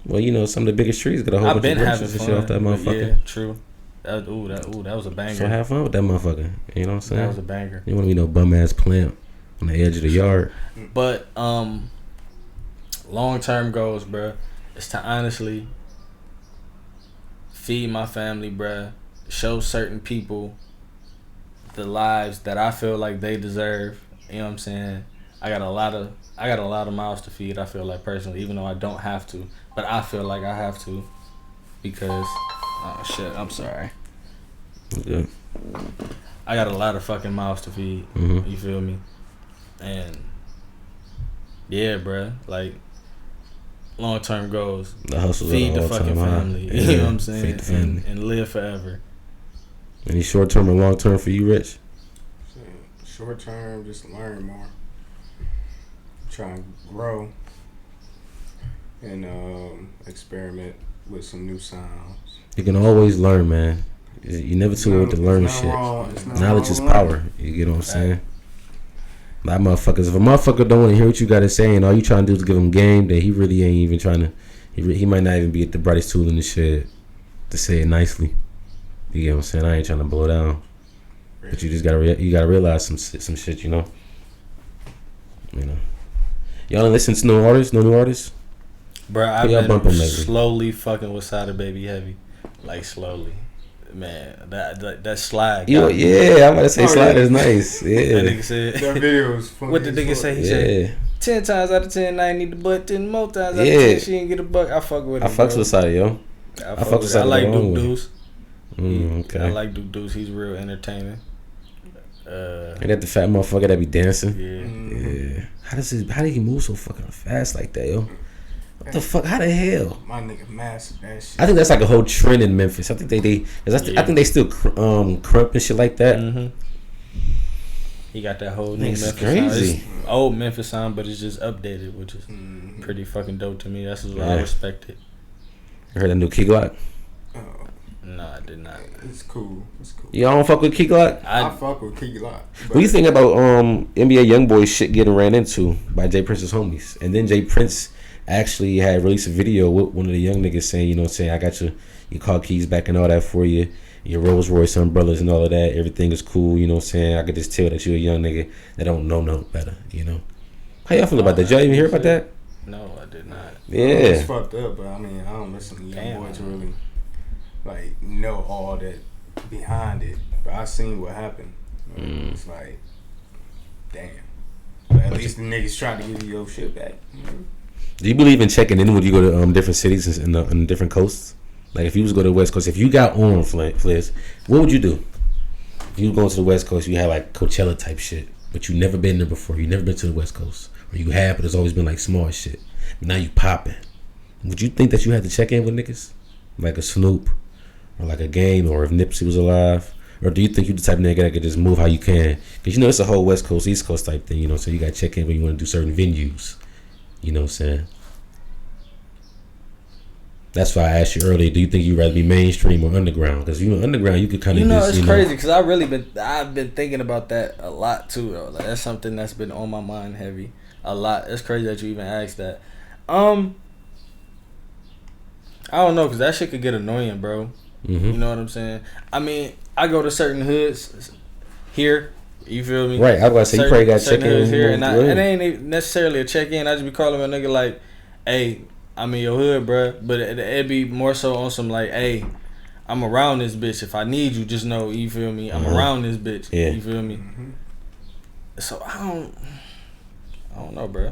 Well, some of the biggest trees got a whole bunch of branches and shit off that motherfucker. Yeah, true. That was a banger. So have fun with that motherfucker. You know what I'm saying? That was a banger. You want to be no bum ass plant on the edge of the yard. But long term goals, bro, is to honestly feed my family, bro. Show certain people the lives that I feel like they deserve. You know what I'm saying? I got a lot of mouths to feed, I feel like, personally, even though I don't have to. But I feel like I have to, because I'm sorry. Good. I got a lot of fucking mouths to feed. You feel me? And yeah, bruh, like, long term goals. The hustle, feed the fucking family. Yeah. You know what I'm saying? Feed the family. And live forever. Any short term or long term for you, Rich? Short term, just learn more. Try and grow. And experiment with some new sounds. You can always learn, man. You're never too old to learn shit. Knowledge is power. You get what I'm saying? Like motherfuckers, if a motherfucker don't want to hear what you got to say and all you trying to do is give him game, then he really ain't even trying to. He might not even be the brightest tool in the shed to say it nicely. You get what I'm saying? I ain't trying to blow down, but you just gotta realize some shit, you know. Y'all don't listen to no new artists. Bro, I've been slowly fucking with Sada Baby Heavy, like slowly. Man, that slide. Yeah, I'm about to say slide is nice. Yeah, that nigga said that video was funny. What the nigga say? He said 10 times out of 10, I ain't need the butt. 10 more times out of 10, she ain't get a buck. I fuck with him. I fucks with Sada, yo. I fuck with Sada. I like Duke Deuce. Okay. I like Duke Deuce. He's real entertaining. And that the fat motherfucker that be dancing. Yeah. How did he move so fucking fast like that, yo? What the fuck? How the hell? My nigga mastered that shit. I think that's like a whole trend in Memphis. I think I think they still crump and shit like that. He got that whole new Memphis crazy sound. It's old Memphis sound, but it's just updated, which is pretty fucking dope to me. That's what I respect it. You heard that new Key Glock? No, I did not. It's cool. You don't fuck with Key Glock? I fuck with Key Glock. What do you think about NBA YoungBoy shit getting ran into by Jay Prince's homies? And then Jay Prince actually had released a video with one of the young niggas saying, I got your car keys back and all that for you, your Rolls Royce umbrellas and all of that. Everything is cool, you know what I'm saying? I could just tell that you're a young nigga that don't know no better, you know? How y'all feel about that? Did y'all even hear about that? No, I did not. Yeah. It's fucked up, but I mean, I don't listen to young boys really know all that behind it. But I seen what happened. It's like, damn. But at least the niggas trying to give you your shit back. Do you believe in checking in when you go to different cities and different coasts? Like if you was to go to the West Coast, if you got on Flizz, what would you do? If you going to the West Coast, you had like Coachella type shit, but you never been there before. You never been to the West Coast, or you have, but it's always been like small shit. But now you popping. Would you think that you had to check in with niggas, like a Snoop, or like a Game, or if Nipsey was alive, Or do you think you the type of nigga that can just move how you can? Because you know it's a whole West Coast, East Coast type thing, you know. So you got to check in when you want to do certain venues. You know what I'm saying? That's why I asked you earlier. Do you think you'd rather be mainstream or underground? Because you know underground, you could kind of. You know, it's crazy because I've been thinking about that a lot too. Though. Like, that's something that's been on my mind heavy a lot. It's crazy that you even asked that. I don't know because that shit could get annoying, bro. Mm-hmm. You know what I'm saying? I mean, I go to certain hoods here. You feel me? Right. I was about to say you probably got to check in here, and it ain't necessarily a check in. I just be calling a nigga like, "Hey, I'm in your hood, bro." But it'd be more so on some like, "Hey, I'm around this bitch. If I need you, just know." You feel me? I'm around this bitch. Yeah. You feel me? Mm-hmm. So I don't know, bro.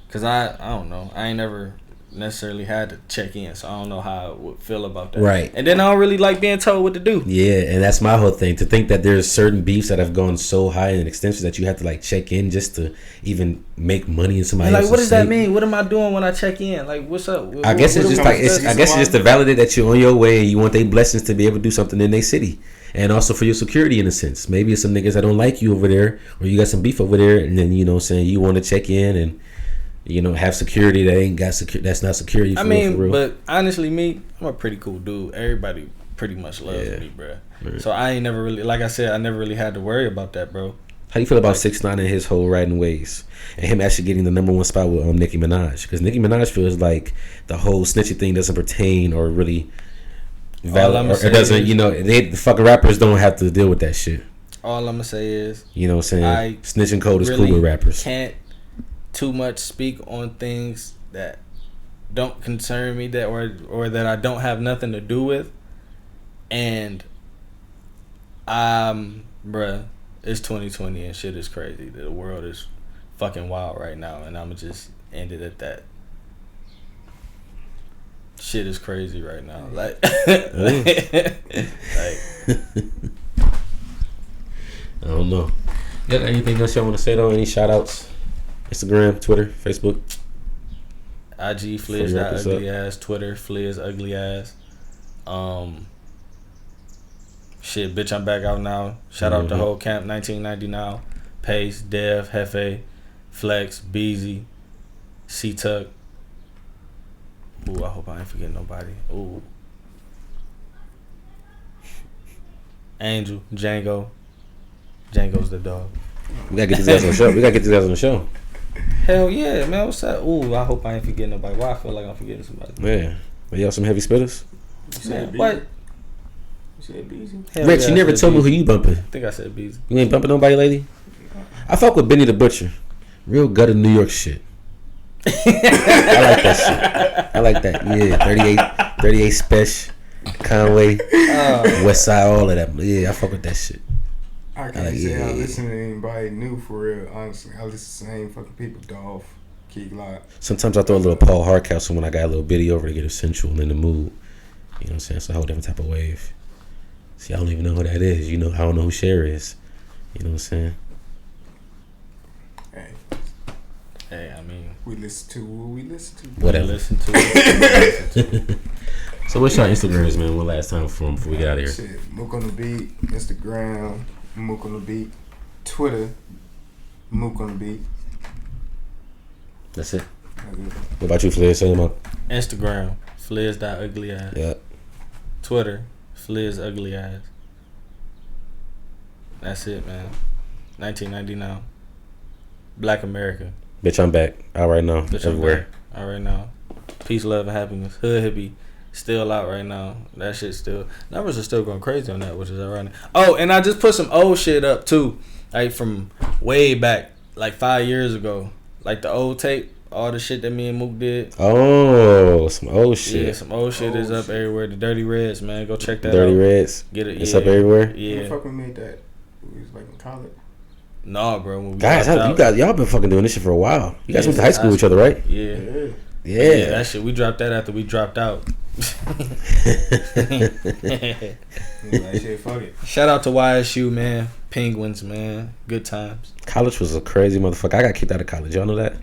Cause I don't know. I ain't never necessarily had to check in, so I don't know how I would feel about that. Right. And then I don't really like being told what to do. Yeah, and that's my whole thing. To think that there's certain beefs that have gone so high in extensions that you have to like check in just to even make money in somebody else's what does that mean? What am I doing when I check in? Like, what's up? I guess it's just to validate that you're on your way and you want their blessings to be able to do something in their city. And also for your security in a sense. Maybe it's some niggas that don't like you over there or you got some beef over there and then, you know what I'm saying, you want to check in and, you know, have security that ain't got that's not security for real. But honestly, I'm a pretty cool dude. Everybody pretty much loves me, bro. Right. So I ain't never really, like I said, I never really had to worry about that, bro. How do you feel about 6ix9ine and his whole riding ways and him actually getting the number 1 spot with Nicki Minaj? Because Nicki Minaj feels like the whole snitching thing doesn't pertain or really valid, or it doesn't. You know, the fucking rappers don't have to deal with that shit. All I'm gonna say is, you know what I'm saying, snitching code is cool with rappers. Can't too much speak on things that don't concern me that or that I don't have nothing to do with. And bruh, it's 2020 and shit is crazy. The world is fucking wild right now, and I'ma just end it at that. Shit is crazy right now. Like I don't know. You got anything else y'all want to say though? Any shout outs? Instagram, Twitter, Facebook, IG, Flizz that ugly ass. Twitter, Flizz ugly ass. Shit, bitch, I'm back out now. Shout out to whole camp 1990 now. Pace, Dev, Hefe, Flex, Beezy, C-Tuck. Ooh, I hope I ain't forgetting nobody. Ooh. Angel, Django. Django's the dog. We gotta get these guys on the show. Hell yeah, man. What's up? Ooh, I hope I ain't forgetting nobody. Why I feel like I'm forgetting somebody? Yeah. But y'all some heavy spitters? Man, what? You said Beezy? Rich, you never told me who you bumping. I think I said Beezy. You ain't bumping nobody, lady? I fuck with Benny the Butcher. Real gutter New York shit. I like that shit. I like that. Yeah, 38 Special, Conway, West Side, all of that. Yeah, I fuck with that shit. I can't say I listen to anybody new for real. Honestly, I listen to the same fucking people. Dolph, Key Glock. Sometimes I throw a little Paul Hardcastle when I got a little bitty over to get her sensual and in the mood. You know what I'm saying? It's a whole different type of wave. See, I don't even know who that is. You know, I don't know who Cher is. You know what I'm saying? Hey, I mean, we listen to what we listen to. Whatever. We listen to. So what's your Instagrams, man? One last time before we get out of here. Shit, Mook on the beat. Instagram, Mook on the beat. Twitter, Mook on the beat. That's it. What about you, Flizz? Say them up. Instagram, Flizz.ugly-ass. Yep. Twitter, Flizz ugly ass. That's it, man. 1990 now. Black America. Bitch, I'm back. Out right now. Bitch, everywhere. Out right now. Peace, love, and happiness. Hood Hippie. Still out right now. That shit still. Numbers are still going crazy on that, which is ironic. Oh, and I just put some old shit up too. Like from way back. Like 5 years ago. Like the old tape. All the shit that me and Mook did. Oh, some old shit. Yeah, some old shit is up everywhere. The Dirty Reds, man. Go check that Dirty out. Reds. Get it. It's up everywhere? Yeah. When the fuck we made that? We was like in college. Nah, bro. When we guys, y'all been fucking doing this shit for a while. You guys went to high school with each other, right? Yeah. Yeah. That shit. We dropped that after we dropped out. Like, shit, fuck it. Shout out to YSU, man. Penguins, man. Good times. College was a crazy motherfucker. I got kicked out of college. Y'all know that?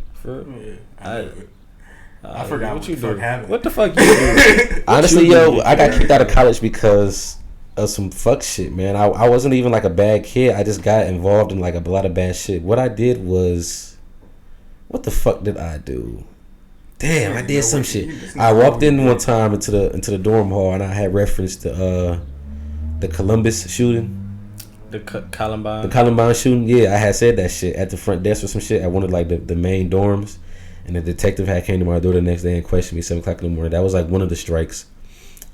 I forgot what you do. Happened. What the fuck you do? Honestly, I got kicked out of college because some fuck shit, man. I wasn't even like a bad kid. I just got involved in like a lot of bad shit. What I did was, what the fuck did I do? Damn, I did some shit. I walked in one time into the dorm hall and I had referenced the Columbus shooting. The Columbine. The Columbine shooting. Yeah, I had said that shit at the front desk or some shit at one of like the main dorms, and the detective had came to my door the next day and questioned me 7:00 in the morning. That was like one of the strikes.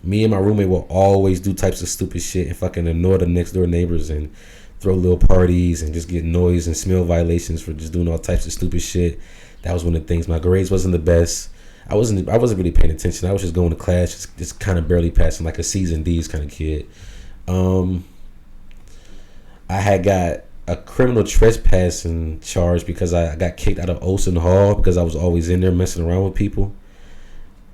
Me and my roommate will always do types of stupid shit and fucking annoy the next door neighbors and throw little parties and just get noise and smell violations for just doing all types of stupid shit. That was one of the things. My grades wasn't the best. I wasn't really paying attention. I was just going to class, just kind of barely passing, like a C's and D's kind of kid. I had got a criminal trespassing charge because I got kicked out of Olsen Hall because I was always in there messing around with people.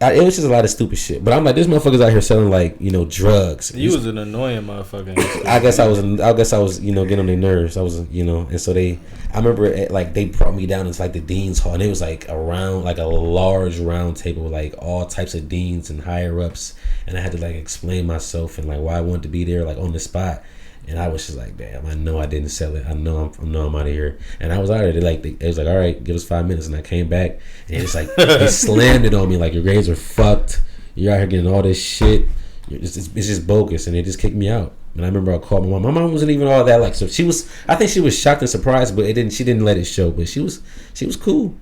It was just a lot of stupid shit. But I'm like, this motherfucker's out here selling like, drugs. You was an annoying motherfucker. I guess I was, getting on their nerves. I was, and so I remember they brought me down into like the dean's hall, and it was like around like a large round table with like all types of deans and higher ups, and I had to like explain myself and like why I wanted to be there like on the spot. And I was just like, damn, I know I didn't sell it. I know I'm out of here. And I was out of there. It was like, all right, give us 5 minutes. And I came back, and it's like, he slammed it on me like, your grades are fucked. You're out here getting all this shit. It's just bogus. And they just kicked me out. And I remember I called my mom. My mom wasn't even all that like, so I think she was shocked and surprised, but she didn't let it show. But she was cool.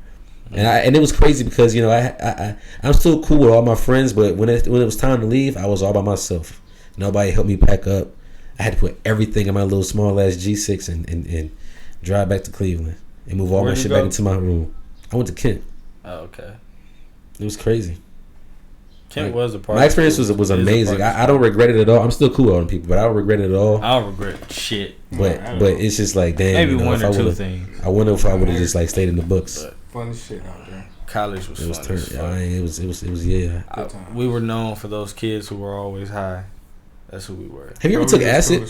And it was crazy because, I'm still cool with all my friends, but when it was time to leave, I was all by myself. Nobody helped me pack up. I had to put everything in my little small ass G6 and drive back to Cleveland and move all my shit back into my room. I went to Kent. Oh, okay. It was crazy. Kent was a part. My experience was amazing. I don't regret it at all. I'm still cool with all them people, but I don't regret it at all. I don't regret shit. But it's just like, damn. Maybe one or two things. I wonder if I would have just like stayed in the books. But fun shit out there. College was fun. It was yeah. We were known for those kids who were always high. That's who we were. Have you ever took acid?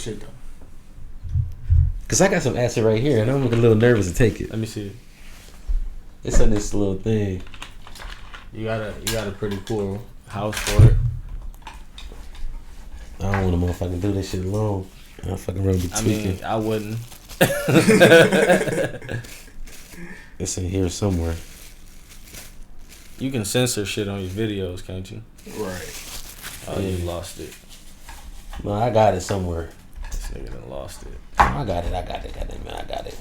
Cause I got some acid right here, and I'm a little nervous to take it. Let me see it. It's on this little thing. You got a pretty cool house for it. I don't want to motherfucking do this shit alone. I fucking really be tweaking. I wouldn't. It's in here somewhere. You can censor shit on your videos, can't you? Right. Oh, yeah. You lost it. No, I got it somewhere. This nigga done lost it. I got it, man. I got it.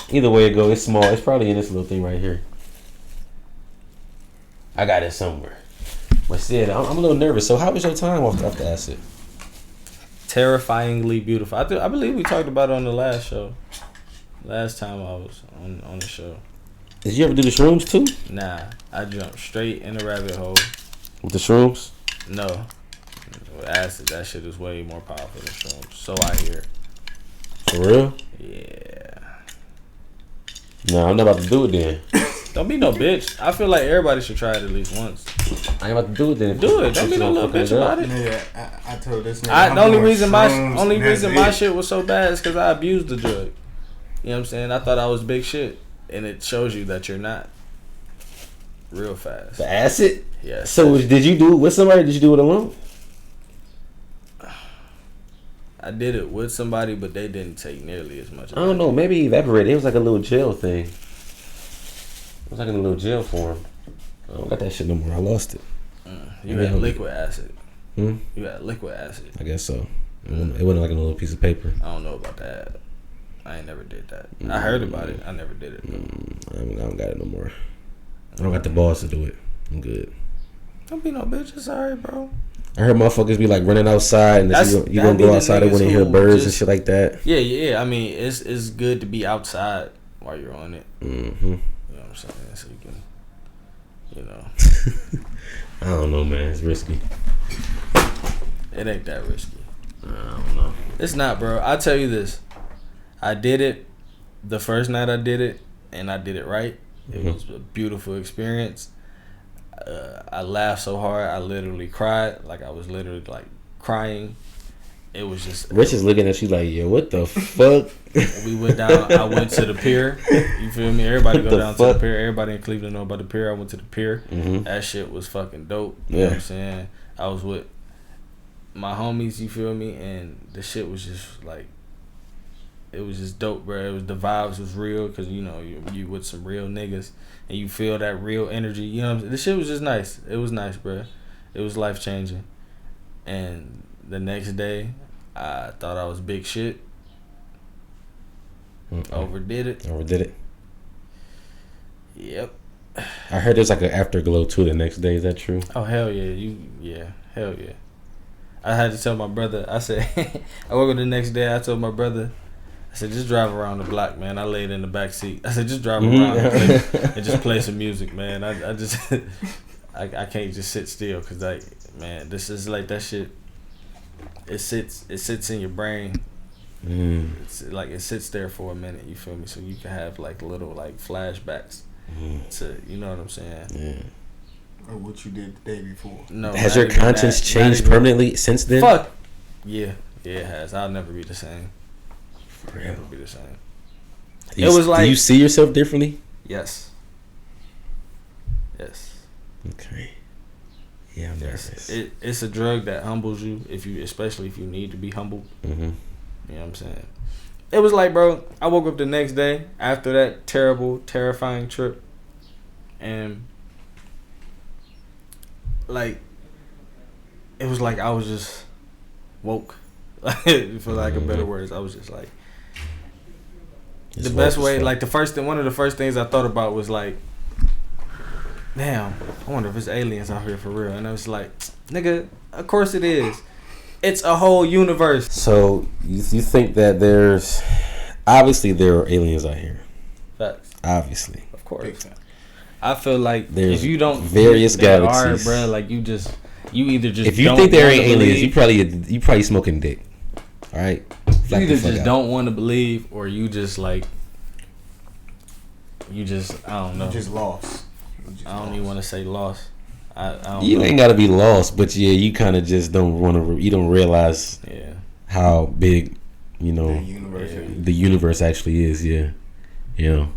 Either way it go, it's small. It's probably in this little thing right here. I got it somewhere. But still, I'm a little nervous. So how was your time off the acid? Terrifyingly beautiful. I believe we talked about it on the last show. Last time I was on the show. Did you ever do the shrooms too? Nah, I jumped straight in the rabbit hole. With the shrooms? No. With acid, that shit is way more powerful than shrooms. So I hear. For real? Yeah. No, I'm not about to do it then. Don't be no bitch. I feel like everybody should try it at least once. I ain't about to do it then. Do it. Don't be no little bitch about it. Yeah, I told this nigga. The only reason my shit was so bad is because I abused the drug. You know what I'm saying? I thought I was big shit. And it shows you that you're not. Real fast. The acid? Yeah. So did you do it with somebody or did you do it alone? I did it with somebody, but they didn't take nearly as much. I don't know. Maybe it evaporated. It was like a little gel thing. It was like in a little gel form. I don't got that shit no more. I lost it. You had liquid acid. You had liquid acid. I guess so. It wasn't like a little piece of paper. I don't know about that. I ain't never did that. I heard about it. I never did it. I don't got it no more. I don't got the balls to do it. I'm good. Don't be no bitch. It's alright, bro. I heard motherfuckers be like running outside and you gonna go outside and when they hear birds and shit like that. Yeah. I mean, it's good to be outside while you're on it. Mm-hmm. You know what I'm saying? So you can, I don't know, man. It's risky. It ain't that risky. I don't know. It's not, bro. I'll tell you this. I did it the first night I did it, and I did it right. It was a beautiful experience. I laughed so hard, I literally cried. Like, I was literally, like, crying. It was just... Rich is looking at you like, yo, what the fuck? We went down. I went to the pier. You feel me? Everybody go down to the pier. Everybody in Cleveland know about the pier. I went to the pier. That shit was fucking dope. You know what I'm saying? I was with my homies, you feel me, and the shit was just like, it was just dope, bro. It was, the vibes was real, because you know you with some real niggas and you feel that real energy. You know what I'm saying? The shit was just nice. It was nice, bro. It was life changing. And the next day, I thought I was big shit. Overdid it. Yep. I heard there's like an afterglow too the next day. Is that true? Oh hell yeah, hell yeah. I had to tell my brother. I said, I woke up the next day. I told my brother, I said, just drive around the block, man. I laid in the back seat. I said, just drive around and just play some music, man. I just I can't just sit still, because like, man, this is like that shit. It sits in your brain. It's like it sits there for a minute. You feel me? So you can have like little like flashbacks to, you know what I'm saying? Yeah. Or what you did the day before. No. Has your conscience changed permanently since then? Fuck. Yeah, it has. I'll never be the same. For real. Never be the same. It was like. Do you see yourself differently? Yes. Okay. Yeah, I'm nervous. It's a drug that humbles you, especially if you need to be humbled. You know what I'm saying? It was like, bro, I woke up the next day after that terrible, terrifying trip, and like, it was like I was just woke, for lack of better words. I was just like, the best way, like one of the first things I thought about was like, damn, I wonder if it's aliens out here for real. And I was like, nigga, of course it is. It's a whole universe. So you think that there are aliens out here? Facts. Obviously. Of course. I feel like there's if you don't various galaxies, bro, like you either just if you don't think there ain't believe, aliens, you probably smoking dick. All right. You either just don't want to believe, or you just like, I don't know. You just lost. I don't even want to say lost. I don't you know. ain't gotta be lost, but yeah, you kind of just don't want to. You don't realize how big, you know, the universe actually is. Yeah, you know,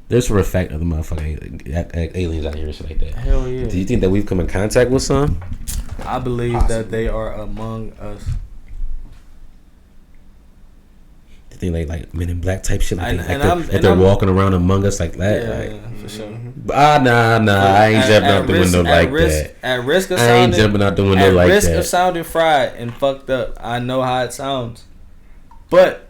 there's for a fact other motherfucking aliens out here and shit like that. Hell yeah. Do you think that we've come in contact with some? I believe that they are among us. Think like Men in Black type shit, like they're walking around among us like that. Yeah, for sure. Nah, I ain't jumping out the window like that. At risk of I ain't jumping out the window like that. At risk of sounding fried and fucked up, I know how it sounds, but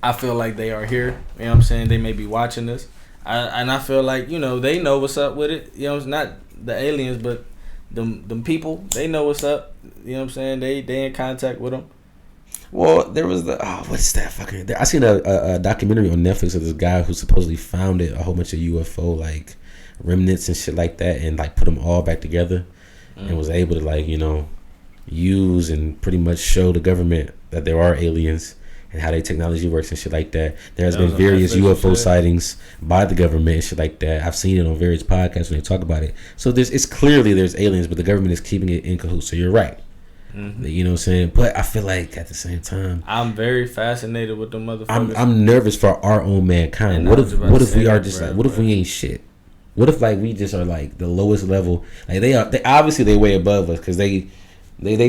I feel like they are here. You know what I'm saying? They may be watching this, and I feel like, you know, they know what's up with it. You know, it's not the aliens, but them people. They know what's up. You know what I'm saying? They in contact with them. Well, there was what's that fucking? I seen a documentary on Netflix of this guy who supposedly found a whole bunch of UFO like remnants and shit like that, and like put them all back together, and was able to, like, you know, use and pretty much show the government that there are aliens and how their technology works and shit like that. There has been various UFO sightings by the government and shit like that. I've seen it on various podcasts when they talk about it. So it's clearly there's aliens, but the government is keeping it in cahoots. So you're right. You know what I'm saying? But I feel like at the same time, I'm very fascinated with the motherfuckers. I'm nervous for our own mankind. What if we are just like, what if we ain't shit? What if like we just are like the lowest level? Like they obviously they way above us, because they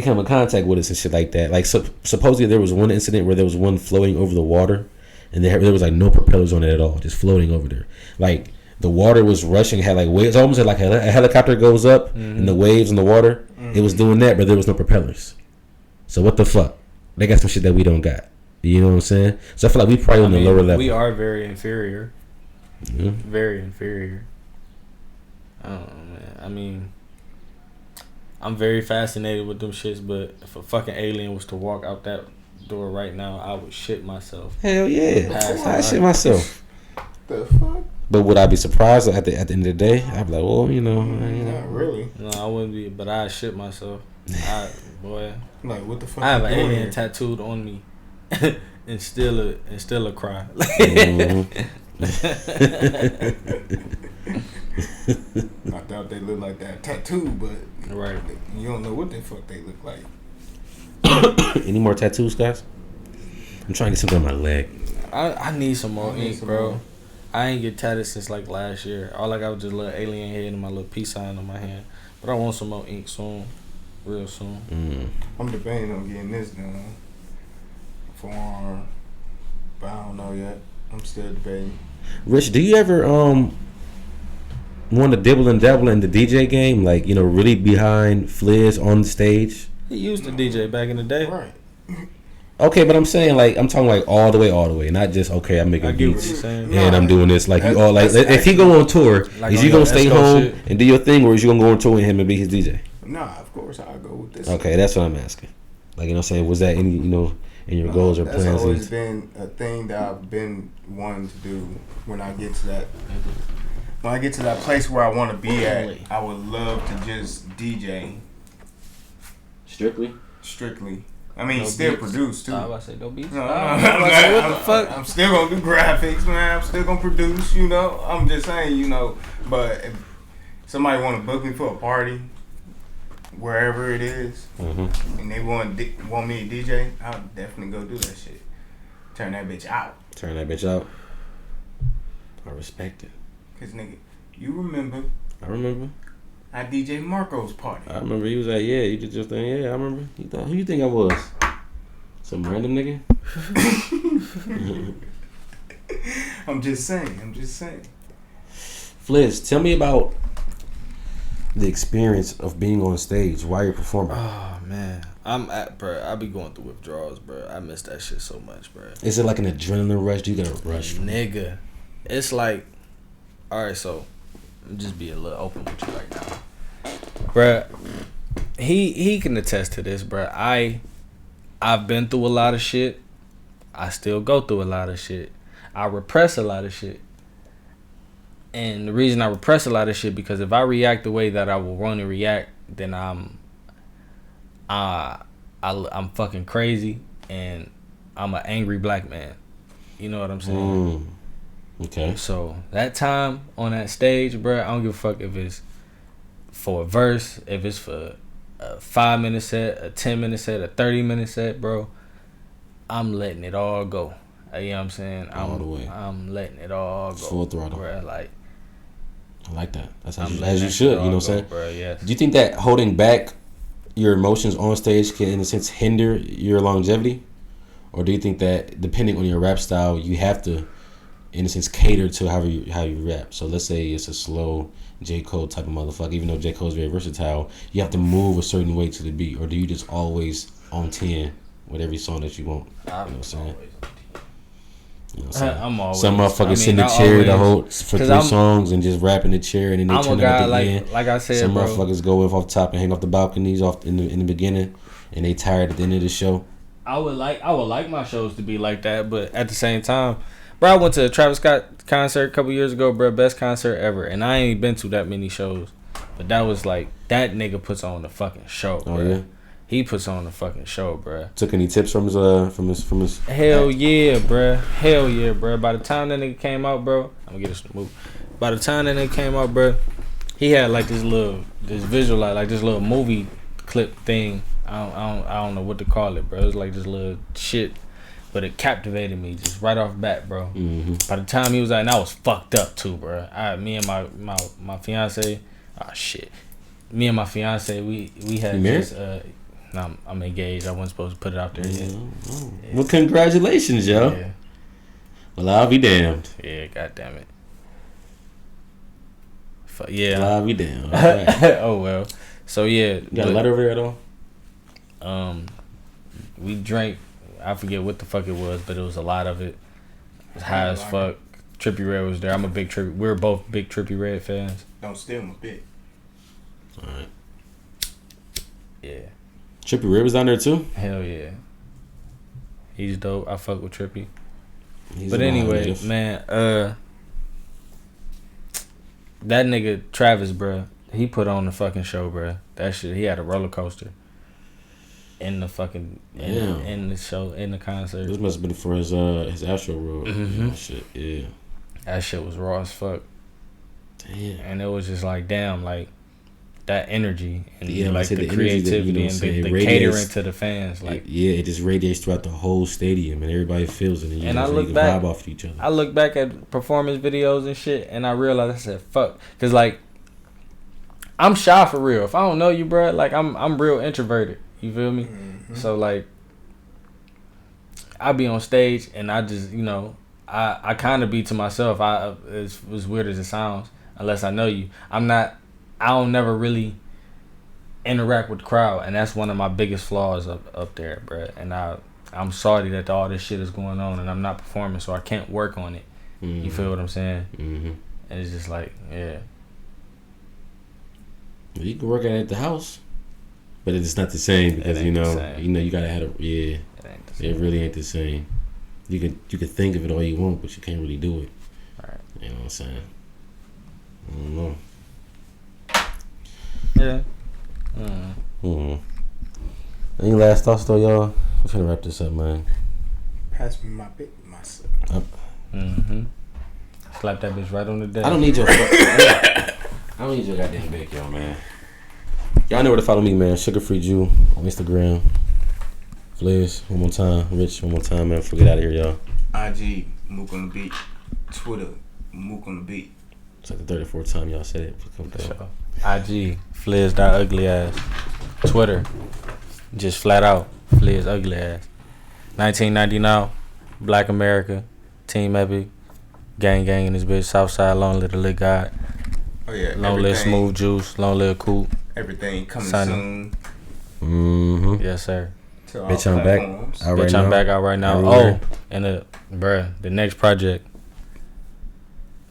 come in contact with us and shit like that. Like supposedly there was one incident where there was one floating over the water, and there was like no propellers on it at all, just floating over there. Like the water was rushing, had like waves, almost like a helicopter goes up and the waves in the water. It was doing that, but there was no propellers. So what the fuck? They got some shit that we don't got. You know what I'm saying? So I feel like we probably on the lower level. We are very inferior. Very inferior. I don't know, man. I mean, I'm very fascinated with them shits, but if a fucking alien was to walk out that door right now, I would shit myself. Hell yeah. I shit myself. The fuck? But would I be surprised at the end of the day? I'd be like, well, you know. Not really. No, I wouldn't be, but I'd shit myself. Boy. Like, what the fuck? I have an alien tattooed on me and still a cry. I doubt they look like that tattoo, but right. You don't know what the fuck they look like. Any more tattoos, guys? I'm trying to get something on my leg. I need some more ink, bro. I ain't get tatted since like last year. All I got was just a little alien head and my little peace sign on my hand. But I want some more ink soon. real soon. I'm debating on getting this done. Forearm. But I don't know yet. I'm still debating. Rich, do you ever want to dibble and dabble in the DJ game? Like, you know, really behind Flizz on the stage? He used to DJ back in the day. Right. Okay, but I'm saying, like, I'm talking like all the way, not just okay. I'm making beats and I'm doing this. Like, you all like, if he go on tour, like, is you gonna stay home shit and do your thing, or is you gonna go on tour with him and be his DJ? Nah, of course I'll go with this. Okay, that's what I'm asking. Like, you know, what I'm saying, was that any, you know, in your goals or plans? That's always been a thing that I've been wanting to do. When I get to that place where I want to be at, I would love to just DJ. Strictly. I mean, no still beats. Produce too. I was about to say no beats. No, what the fuck? I'm still gonna do graphics, man. I'm still gonna produce. You know, I'm just saying, you know. But if somebody want to book me for a party, wherever it is, and they want me to DJ, I'll definitely go do that shit. Turn that bitch out. I respect it. Cause nigga, you remember? I remember. I DJ Marco's party. I remember he was like, yeah, you did your thing. Yeah, I remember. Who you think I was? Some random nigga? I'm just saying. Flizz, tell me about the experience of being on stage while you're performing. Oh man, bro. I be going through withdrawals, bro. I miss that shit so much, bro. Is it like an adrenaline rush? Do you get a rush? Nigga, it's like, all right, so I'm just be a little open with you right now, bruh. He can attest to this, bruh. I've been through a lot of shit. I still go through a lot of shit. I repress a lot of shit. And the reason I repress a lot of shit, because if I react the way that I will want to react, then I'm fucking crazy, and I'm an angry black man. You know what I'm saying? Okay. So that time on that stage, bro, I don't give a fuck if it's for a verse, if it's for a 5-minute set, a 10-minute set, a 30-minute set, bro. I'm letting it all go. You know what I'm saying? All the way. I'm letting it all go. Full throttle. Bro, like, I like that. That's as you should. You know what I'm saying? Bro, yes. Do you think that holding back your emotions on stage can, in a sense, hinder your longevity? Or do you think that, depending on your rap style, you have to, in a sense, cater to how you rap? So let's say it's a slow J. Cole type of motherfucker. Even though J. Cole's very versatile, you have to move a certain way to the beat. Or do you just always on 10 with every song that you want? You know what I'm saying? You know what I'm saying? I'm always. Some motherfuckers sit in the chair for 3 songs and just rap in the chair, and then they turn it up at the end. Like I said, some motherfuckers go off the top and hang off the balconies in the beginning, and they tired at the end of the show. I would like my shows to be like that, but at the same time, bro, I went to a Travis Scott concert a couple years ago, bro, best concert ever, and I ain't been to that many shows, but that was like, that nigga puts on the fucking show, bro. Oh yeah. He puts on the fucking show, bruh. Took any tips from his? Hell yeah, bruh. By the time that nigga came out, bro, I'm gonna get this to move. By the time that nigga came out, bruh, he had like this visual, like this little movie clip thing. I don't know what to call it, bro. It was like this little shit, but it captivated me just right off bat, bro. Mm-hmm. By the time he was out, and I was fucked up too, bro. Me and my fiance, me and my fiance, we had this. No, I'm engaged. I wasn't supposed to put it out there yet. Yeah. Well, congratulations, yo. Yeah. Well, I'll be damned. Yeah, goddamn it. Yeah. Well, I'll be damned. Right. Oh, well. So, yeah. You got a letter over here at all? We drank. I forget what the fuck it was, but it was a lot of it. It was high as fuck. Trippie Redd was there. I'm a big Trippie. We're both big Trippie Redd fans. Don't steal my bit. All right. Yeah. Trippie Redd was down there too? Hell yeah. He's dope. I fuck with Trippie. But anyway, man, that nigga Travis, bruh, he put on the fucking show, bruh. That shit, he had a roller coaster in the fucking in the show, in the concert. This must have been for his Astro World. Mm-hmm. That shit, yeah. That shit was raw as fuck. Damn. And it was just like, damn, like that energy and like the creativity and the catering to the fans, like it just radiates throughout the whole stadium and everybody feels it, and I look back, vibe off each other. I look back at performance videos and shit, and I realized, I said fuck, because like I'm shy for real. If I don't know you, bro, like I'm real introverted. You feel me? Mm-hmm. So like, I be on stage and I just, you know, I kind of be to myself. As weird as it sounds, unless I know you, I don't never really interact with the crowd, and that's one of my biggest flaws up there, bro. And I'm sorry that all this shit is going on and I'm not performing, so I can't work on it. Mm-hmm. You feel what I'm saying? Mm-hmm. And it's just like, yeah. Well, you can work at it at the house, but it's not the same because you know you gotta have it really ain't the same. You can think of it all you want, but you can't really do it. Right. You know what I'm saying? I don't know. Yeah. Any last thoughts though, y'all? I'm trying to wrap this up, man. Pass me my bit, myself. Slap that bitch right on the desk. I don't need your goddamn back, y'all, man. Y'all know where to follow me, man. Sugar Free Jew on Instagram. Flizz, one more time. Rich, one more time, man. Before we get out of here, y'all. IG, Mook on the beat. Twitter, Mook on the beat. It's like the 34th time y'all said it. Sure. IG, Flizz.ugly-ass. Twitter, just flat out, Flizz ugly ass. 1990 now, Black America, Team Epic, gang in this bitch, Southside, long live the lit God. Oh yeah, long live Smooth Juice, long live Coop. Everything coming soon. Mm-hmm. Yes, sir. Bitch, I'm back. I'm back out right now. Oh, and the next project,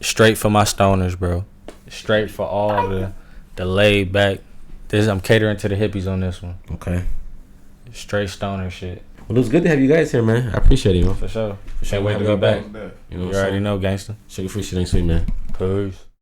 straight for my stoners, bro. Straight for all the laid back. I'm catering to the hippies on this one. Okay. Straight stoner shit. Well, it was good to have you guys here, man. I appreciate it, man. For sure. Can't wait to be back. You already know, gangster. Sugar Free shit ain't sweet, man. Peace.